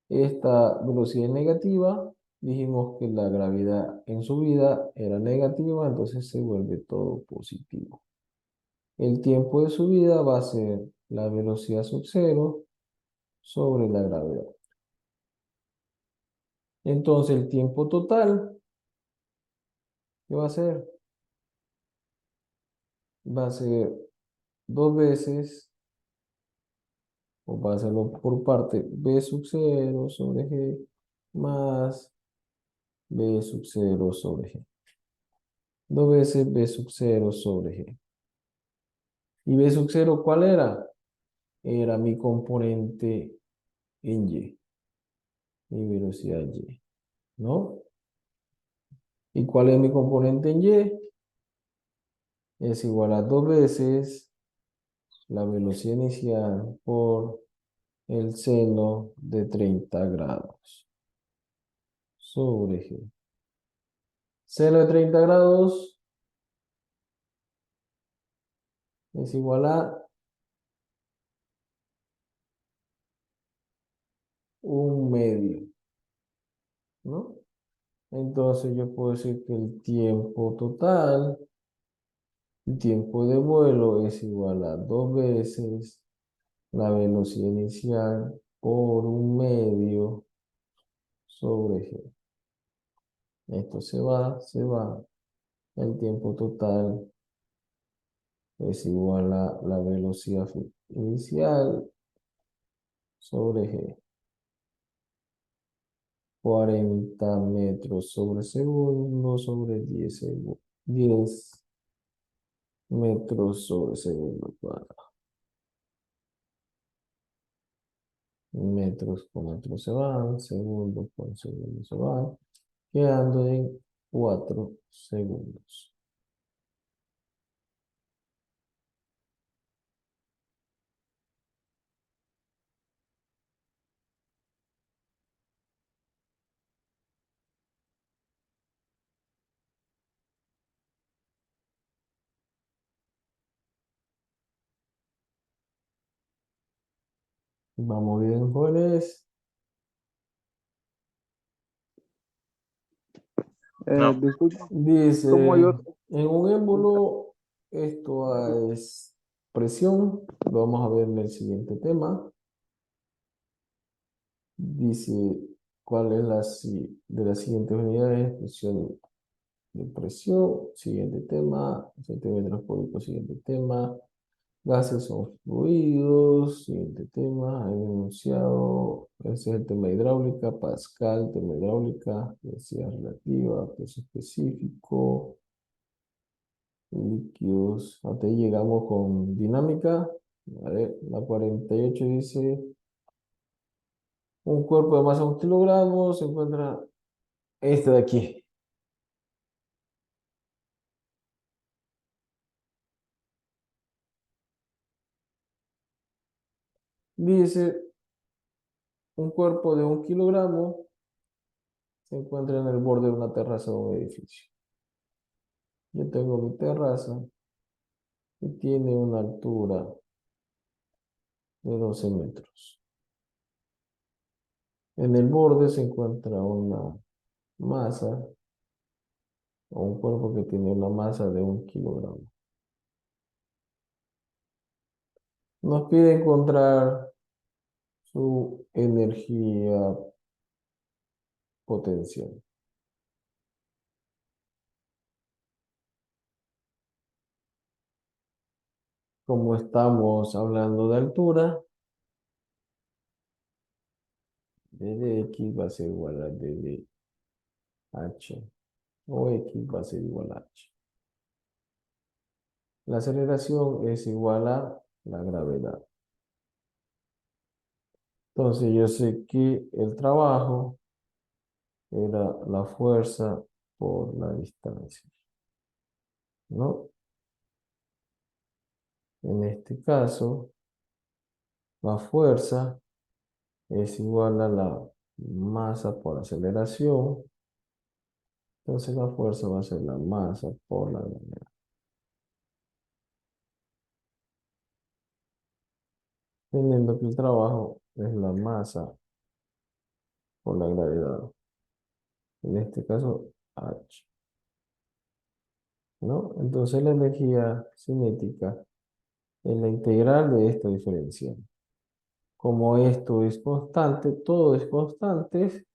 Esta velocidad es negativa. Dijimos que la gravedad en subida era negativa, entonces se vuelve todo positivo. El tiempo de subida va a ser la velocidad sub 0 sobre la gravedad. Entonces el tiempo total, ¿qué va a ser? Va a ser dos veces, o va a hacerlo por parte, b sub 0 sobre g más b sub 0 sobre g. Dos veces b sub 0 sobre g. ¿Y b sub 0 cuál era? Era mi componente en y, mi velocidad y, ¿no? ¿Y cuál es mi componente en y? Es igual a dos veces la velocidad inicial por el seno de 30 grados sobre g. Seno de 30 grados es igual a un medio, ¿no? Entonces yo puedo decir que el tiempo total, el tiempo de vuelo es igual a dos veces la velocidad inicial por un medio sobre g. Esto se va, se va. El tiempo total es igual a la velocidad inicial sobre g. 40 metros sobre segundo sobre 10 segundos. 10 metros sobre segundo cuadrado. Metros con metros se van, segundos con segundos se van, quedando en 4 segundos. Vamos bien, jóvenes. No. Disculpe, Dice, ¿cómo yo? en un émbolo, esto es presión. Lo vamos a ver en el siguiente tema. Dice, ¿cuál es de las siguientes unidades? Expresión de presión. Siguiente tema. Centímetros cúbicos, siguiente tema. Gases son fluidos. Siguiente tema, he enunciado. Ese es el tema hidráulica, Pascal, tema hidráulica, densidad relativa, peso específico, líquidos. Hasta ahí llegamos con dinámica. A ver, la 48 dice, un cuerpo de masa de 1 kilogramo se encuentra este de aquí. Dice, un cuerpo de 1 kilogramo se encuentra en el borde de una terraza de un edificio. Yo tengo mi terraza y tiene una altura de 12 metros. En el borde se encuentra una masa o un cuerpo que tiene una masa de 1 kilogramo. Nos pide encontrar su energía potencial. Como estamos hablando de altura, d de x va a ser igual a d de h, o x va a ser igual a h. La aceleración es igual a la gravedad. Entonces yo sé que el trabajo era la fuerza por la distancia, ¿no? En este caso, la fuerza es igual a la masa por aceleración. Entonces la fuerza va a ser la masa por la gravedad. Teniendo que el trabajo es la masa por la gravedad. En este caso, H, ¿no? Entonces la energía cinética es la integral de esta diferencial. Como esto es constante, todo es constante,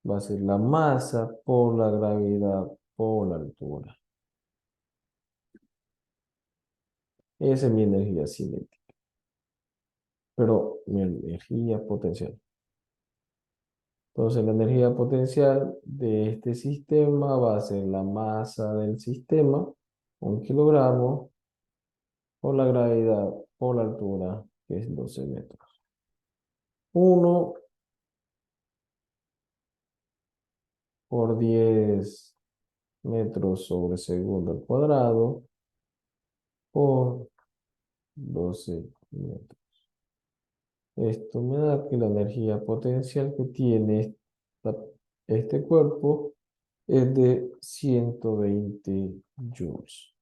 va a ser la masa por la gravedad por la altura. Esa es mi energía cinética. Pero mi energía potencial. Entonces la energía potencial de este sistema va a ser la masa del sistema, 1 kilogramo, por la gravedad por la altura, que es 12 metros. 1 por 10 metros sobre segundo al cuadrado por 12 metros. Esto me da que la energía potencial que tiene este cuerpo es de 120 joules.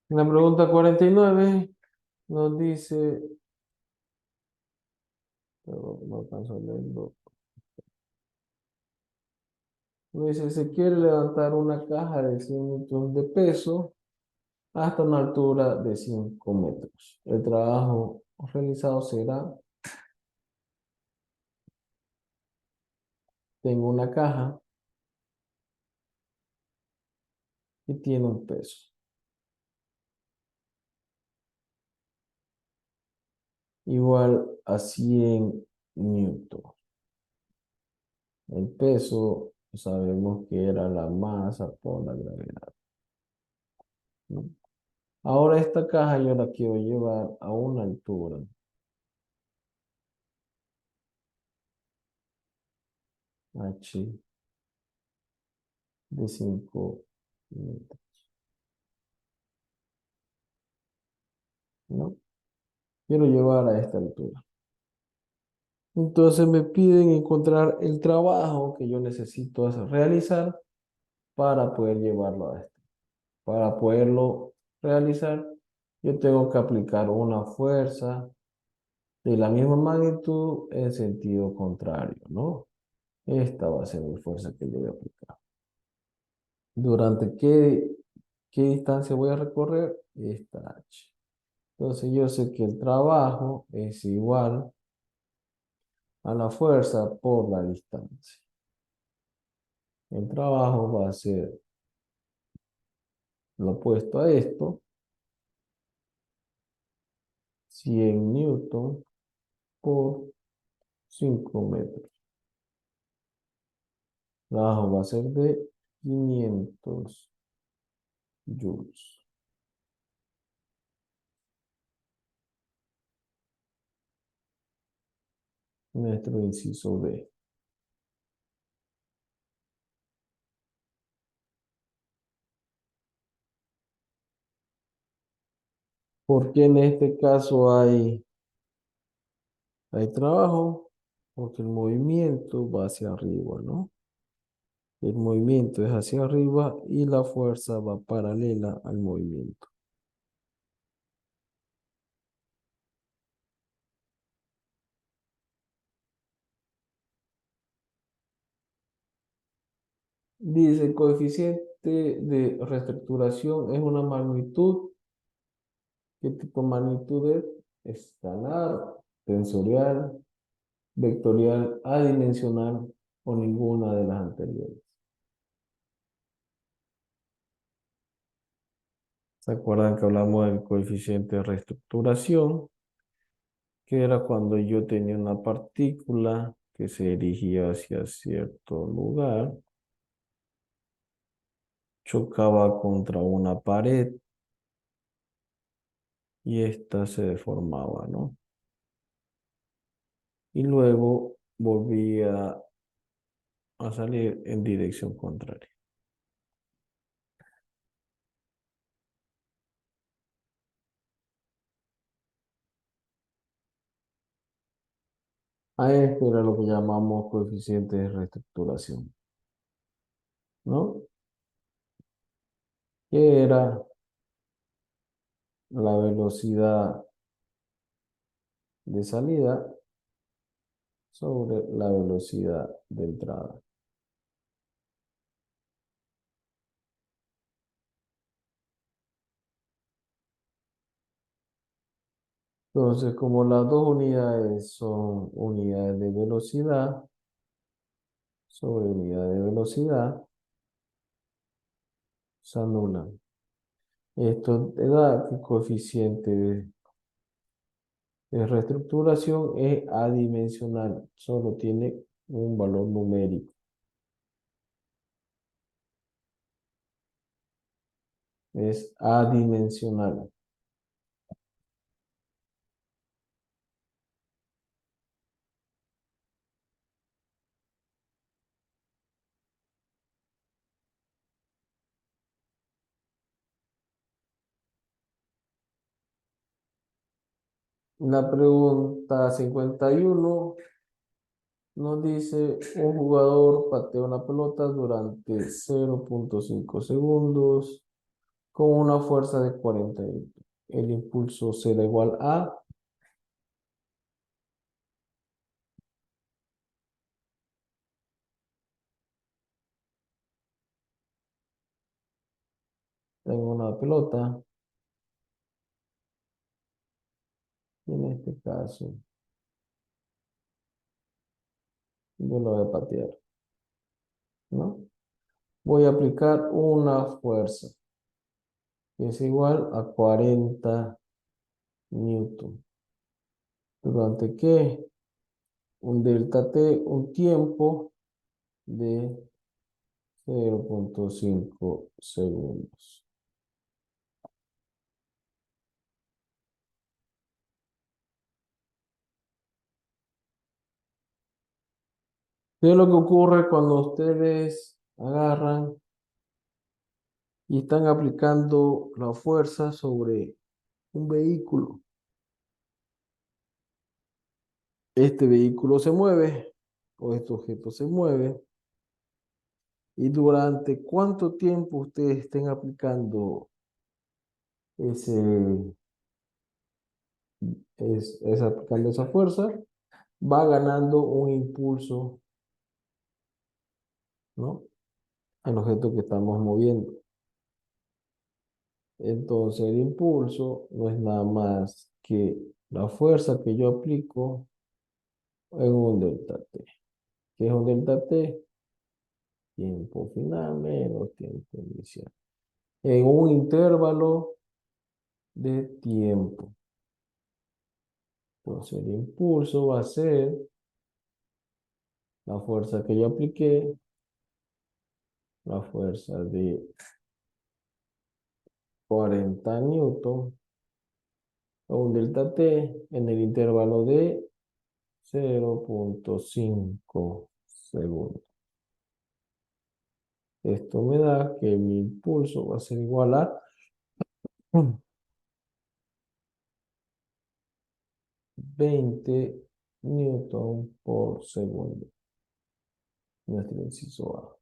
En la pregunta 49 nos dice, pero no alcanzo a leerlo. Nos dice, se quiere levantar una caja de 100 litros de peso hasta una altura de 5 metros. El trabajo realizado será, tengo una caja y tiene un peso igual a 100 newton. El peso sabemos que era la masa por la gravedad, ¿no? Ahora esta caja yo la quiero llevar a una altura h de 5 metros, ¿no? Quiero llevar a esta altura. Entonces me piden encontrar el trabajo que yo necesito realizar para poder llevarlo a esto. Para poderlo realizar, yo tengo que aplicar una fuerza de la misma magnitud en sentido contrario, ¿no? Esta va a ser mi fuerza que yo voy a aplicar. ¿Durante qué distancia voy a recorrer? Esta H. Entonces yo sé que el trabajo es igual a la fuerza por la distancia. El trabajo va a ser lo opuesto a esto, 100 newton por 5 metros. El trabajo va a ser de 500 joules. Nuestro inciso B. ¿Por qué en este caso hay trabajo? Porque el movimiento va hacia arriba, ¿no? El movimiento es hacia arriba y la fuerza va paralela al movimiento. Dice, el coeficiente de reestructuración es una magnitud. ¿Qué tipo de magnitud es? Escalar, tensorial, vectorial, adimensional o ninguna de las anteriores. ¿Se acuerdan que hablamos del coeficiente de reestructuración? Que era cuando yo tenía una partícula que se dirigía hacia cierto lugar, chocaba contra una pared y ésta se deformaba, ¿no? Y luego volvía a salir en dirección contraria. A este era lo que llamamos coeficiente de reestructuración, ¿no? Que era la velocidad de salida sobre la velocidad de entrada. Entonces, como las dos unidades son unidades de velocidad sobre unidad de velocidad, se anulan. Esto te da que el coeficiente de reestructuración es adimensional, solo tiene un valor numérico. Es adimensional. La pregunta 51 nos dice, un jugador patea una pelota durante 0.5 segundos con una fuerza de 40 N. El impulso será igual a, tengo una pelota, y en este caso yo lo voy a patear, ¿no? Voy a aplicar una fuerza, que es igual a 40 newton. ¿Durante qué? Un delta T, un tiempo de 0.5 segundos. ¿Qué es lo que ocurre cuando ustedes agarran y están aplicando la fuerza sobre un vehículo? este vehículo se mueve o este objeto se mueve y durante cuánto tiempo ustedes estén aplicando ese, aplicando esa fuerza, va ganando un impulso, ¿no? Al objeto que estamos moviendo. Entonces el impulso no es nada más que la fuerza que yo aplico en un delta t. ¿Qué es un delta t? Tiempo final menos tiempo inicial. En un intervalo de tiempo. Entonces el impulso va a ser la fuerza que yo apliqué, la fuerza de 40 newton, o un delta t en el intervalo de 0,5 segundos. Esto me da que mi impulso va a ser igual a 20 newton por segundo. Nuestro inciso A.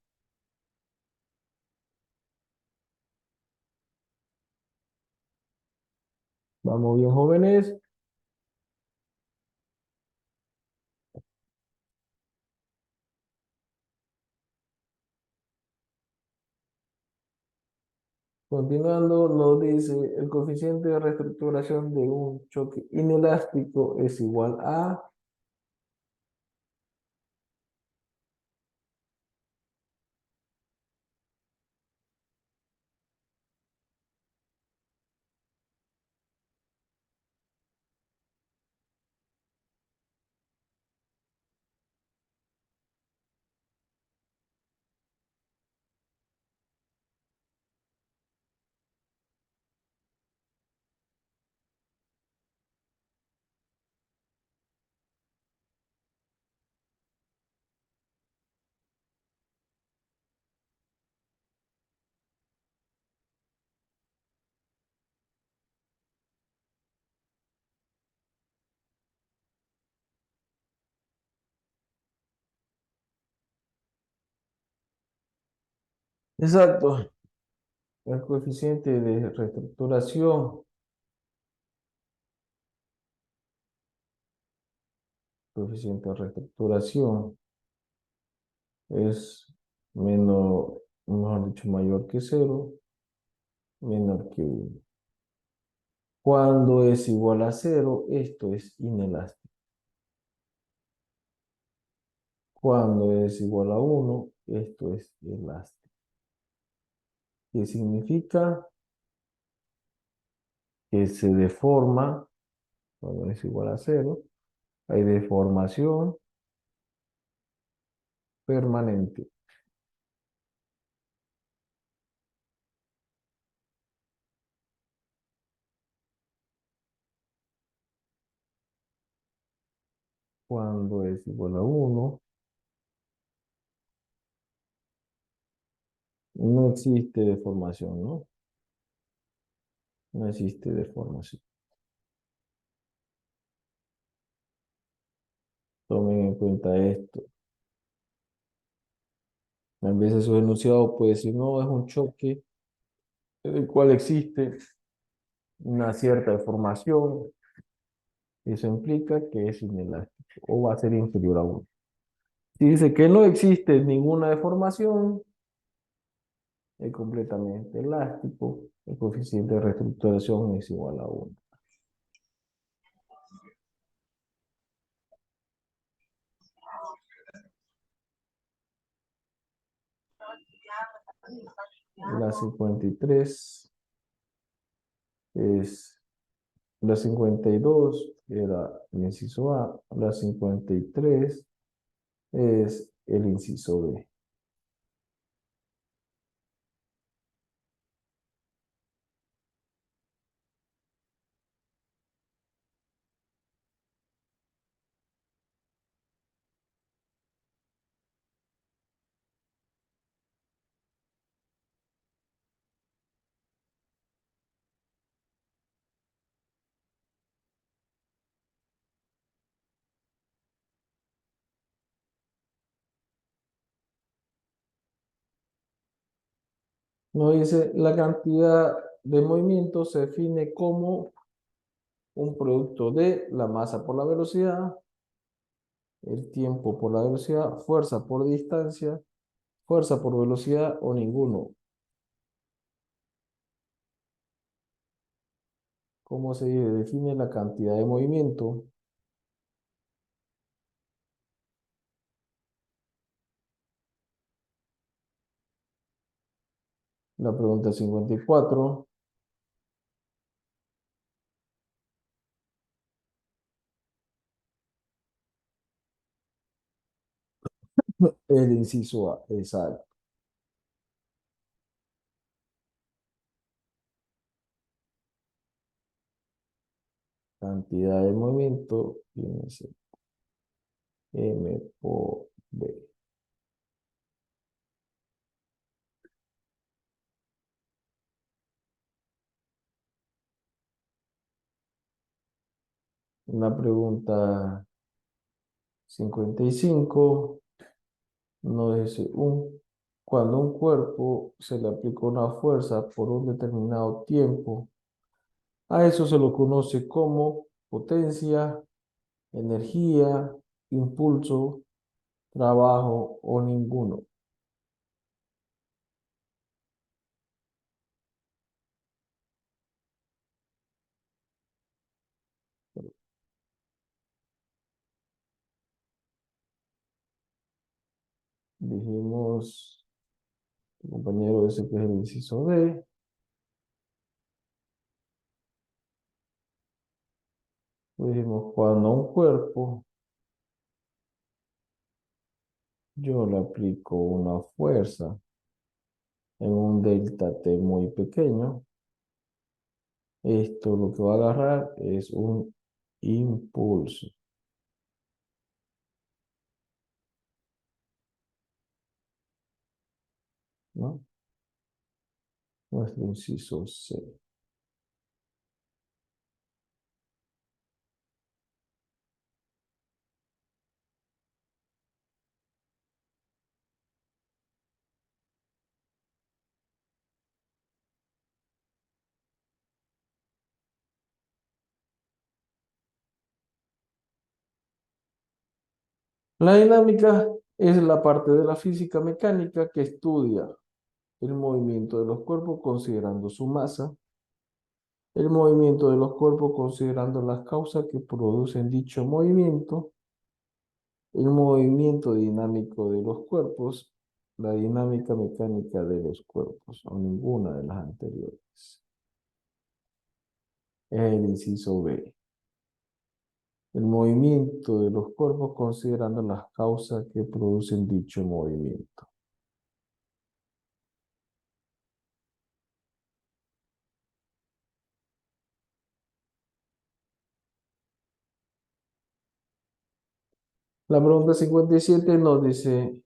Vamos bien, jóvenes. Continuando, nos dice el coeficiente de reestructuración de un choque inelástico es igual a exacto. El coeficiente de reestructuración es menor, mejor dicho, mayor que cero, menor que uno. Cuando es igual a cero, esto es inelástico. Cuando es igual a uno, esto es elástico. ¿Qué significa? Que se deforma cuando es igual a cero. Hay deformación permanente. Cuando es igual a uno, no existe deformación, ¿no? No existe deformación. Tomen en cuenta esto. A veces su enunciado puede decir, no, es un choque en el cual existe una cierta deformación. Eso implica que es inelástico o va a ser inferior a uno. Si dice que no existe ninguna deformación, es completamente elástico. El coeficiente de reestructuración es igual a uno. La 53 es, la 52 era el inciso A, la 53 es el inciso B. Nos dice la cantidad de movimiento se define como un producto de la masa por la velocidad, el tiempo por la velocidad, fuerza por distancia, fuerza por velocidad o ninguno. ¿Cómo se define la cantidad de movimiento? La pregunta 54. El inciso A, exacto. Cantidad de movimiento tiene que ser M por B. La pregunta 55 nos dice, cuando un cuerpo se le aplica una fuerza por un determinado tiempo, a eso se lo conoce como potencia, energía, impulso, trabajo o ninguno. Dijimos, el compañero dice que es el inciso D. Dijimos, cuando a un cuerpo yo le aplico una fuerza en un delta T muy pequeño, esto lo que va a agarrar es un impulso, ¿no? Nuestro inciso C. La dinámica es la parte de la física mecánica que estudia el movimiento de los cuerpos considerando su masa, el movimiento de los cuerpos considerando las causas que producen dicho movimiento, el movimiento dinámico de los cuerpos, la dinámica mecánica de los cuerpos, o ninguna de las anteriores. Es el inciso B. El movimiento de los cuerpos considerando las causas que producen dicho movimiento. La pregunta 57 nos dice,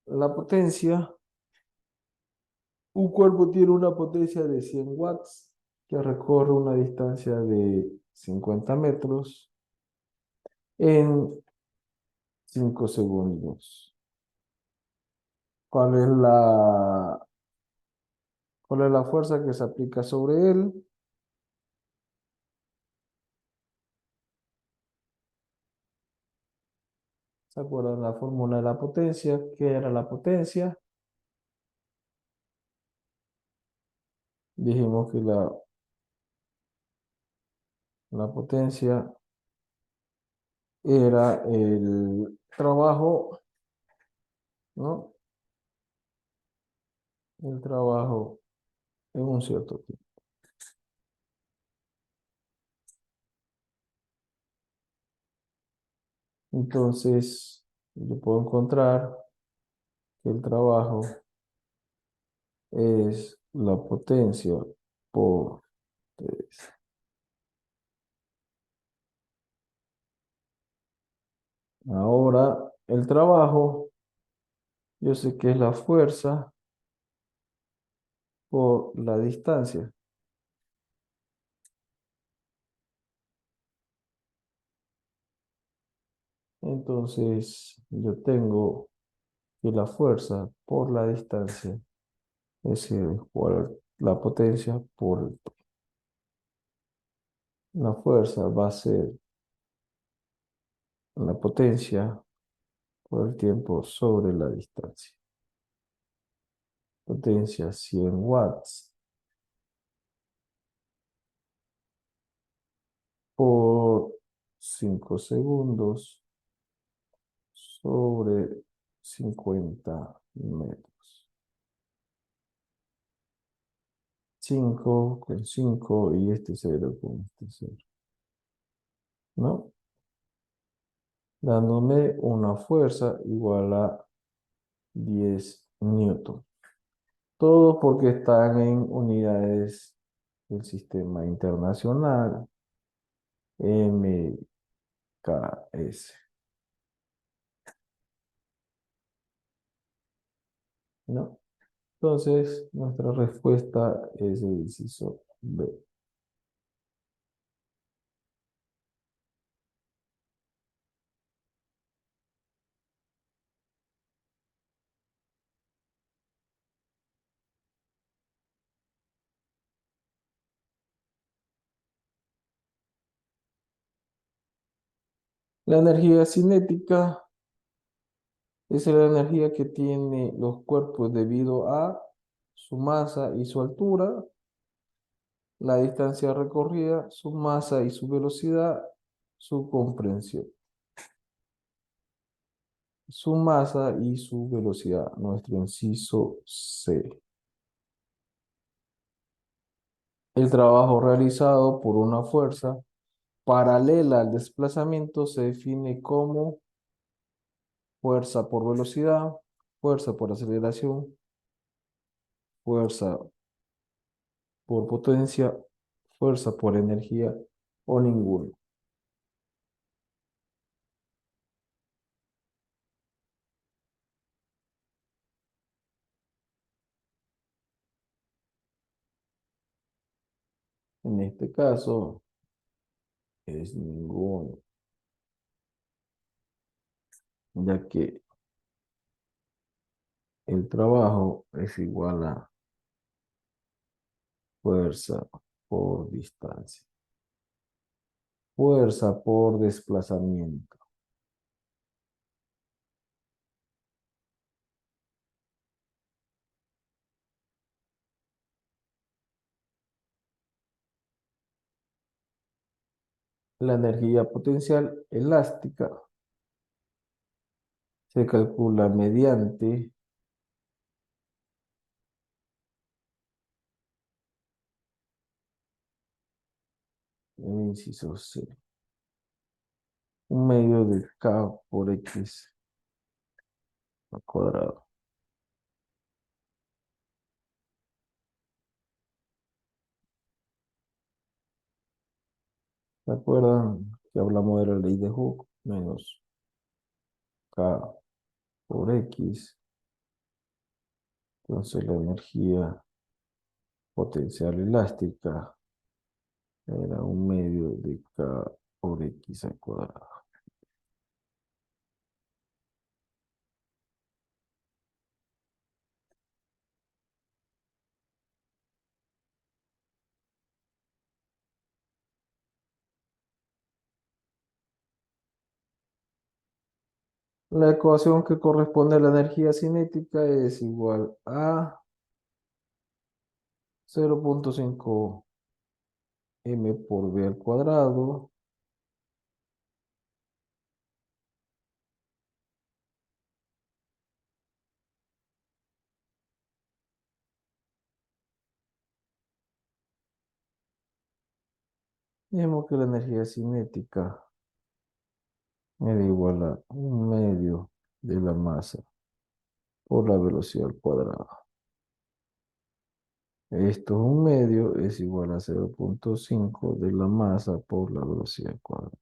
la potencia, un cuerpo tiene una potencia de 100 watts que recorre una distancia de 50 metros en 5 segundos. ¿Cuál es cuál es la fuerza que se aplica sobre él? ¿Se acuerdan la fórmula de la potencia? ¿Qué era la potencia? Dijimos que la potencia era el trabajo, ¿no? El trabajo en un cierto tiempo. Entonces, yo puedo encontrar que el trabajo es la potencia por 3. Ahora, el trabajo, yo sé que es la fuerza por la distancia. Entonces, yo tengo que la fuerza por la distancia S es igual a la potencia por el T. La fuerza va a ser la potencia por el tiempo sobre la distancia. Potencia 100 watts por 5 segundos sobre 50 metros. 5 con 5 y este 0 con este 0. ¿No? Dándome una fuerza igual a 10 newton. Todo porque están en unidades del sistema internacional MKS. ¿No? Entonces, nuestra respuesta es el inciso B. La energía cinética es la energía que tiene los cuerpos debido a su masa y su altura, la distancia recorrida, su masa y su velocidad, su comprensión. Su masa y su velocidad, nuestro inciso C. El trabajo realizado por una fuerza paralela al desplazamiento se define como fuerza por velocidad, fuerza por aceleración, fuerza por potencia, fuerza por energía o ninguno. En este caso es ninguno, ya que el trabajo es igual a fuerza por distancia, fuerza por desplazamiento. La energía potencial elástica se calcula mediante el inciso C, un medio de K por X al cuadrado. ¿Se acuerdan que hablamos de la ley de Hooke? Menos K por X. Entonces la energía potencial elástica era un medio de K por X al cuadrado. La ecuación que corresponde a la energía cinética es igual a 0,5 m por v al cuadrado Vemos que la energía cinética era igual a un medio de la masa por la velocidad al cuadrado. Esto es un medio, es igual a 0,5 de la masa por la velocidad al cuadrado.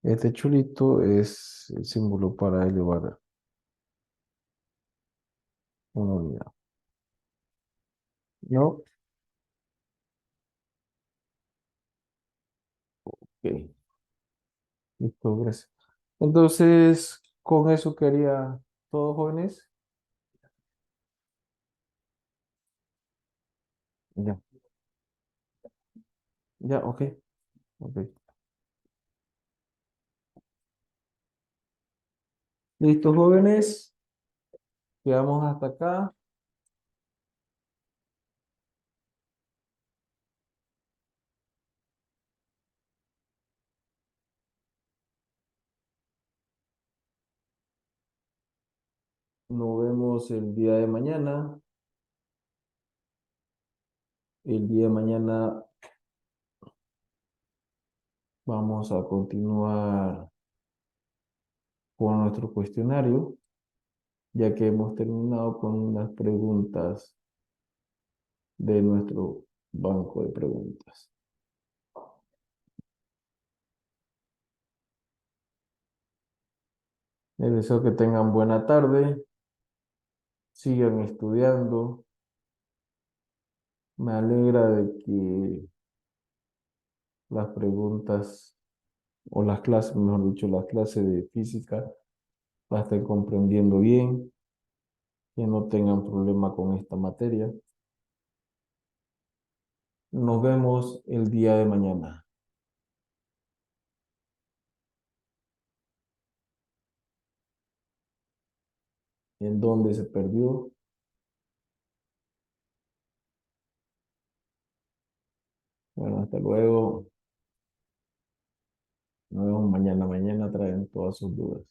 Este chulito es el símbolo para elevar una unidad. ¿No? Ok. Listo, gracias. Entonces, con eso quería todos jóvenes. Ya, ya, ok, ok. Listo, jóvenes. Quedamos hasta acá. Nos vemos el día de mañana. El día de mañana vamos a continuar con nuestro cuestionario, ya que hemos terminado con las preguntas de nuestro banco de preguntas. Les deseo que tengan buena tarde, sigan estudiando. Me alegra de que las preguntas o las clases, mejor dicho, las clases de física las estén comprendiendo bien, que no tengan problema con esta materia. Nos vemos el día de mañana. ¿En dónde se perdió? Bueno, hasta luego. Nos vemos mañana. Mañana traen todas sus dudas.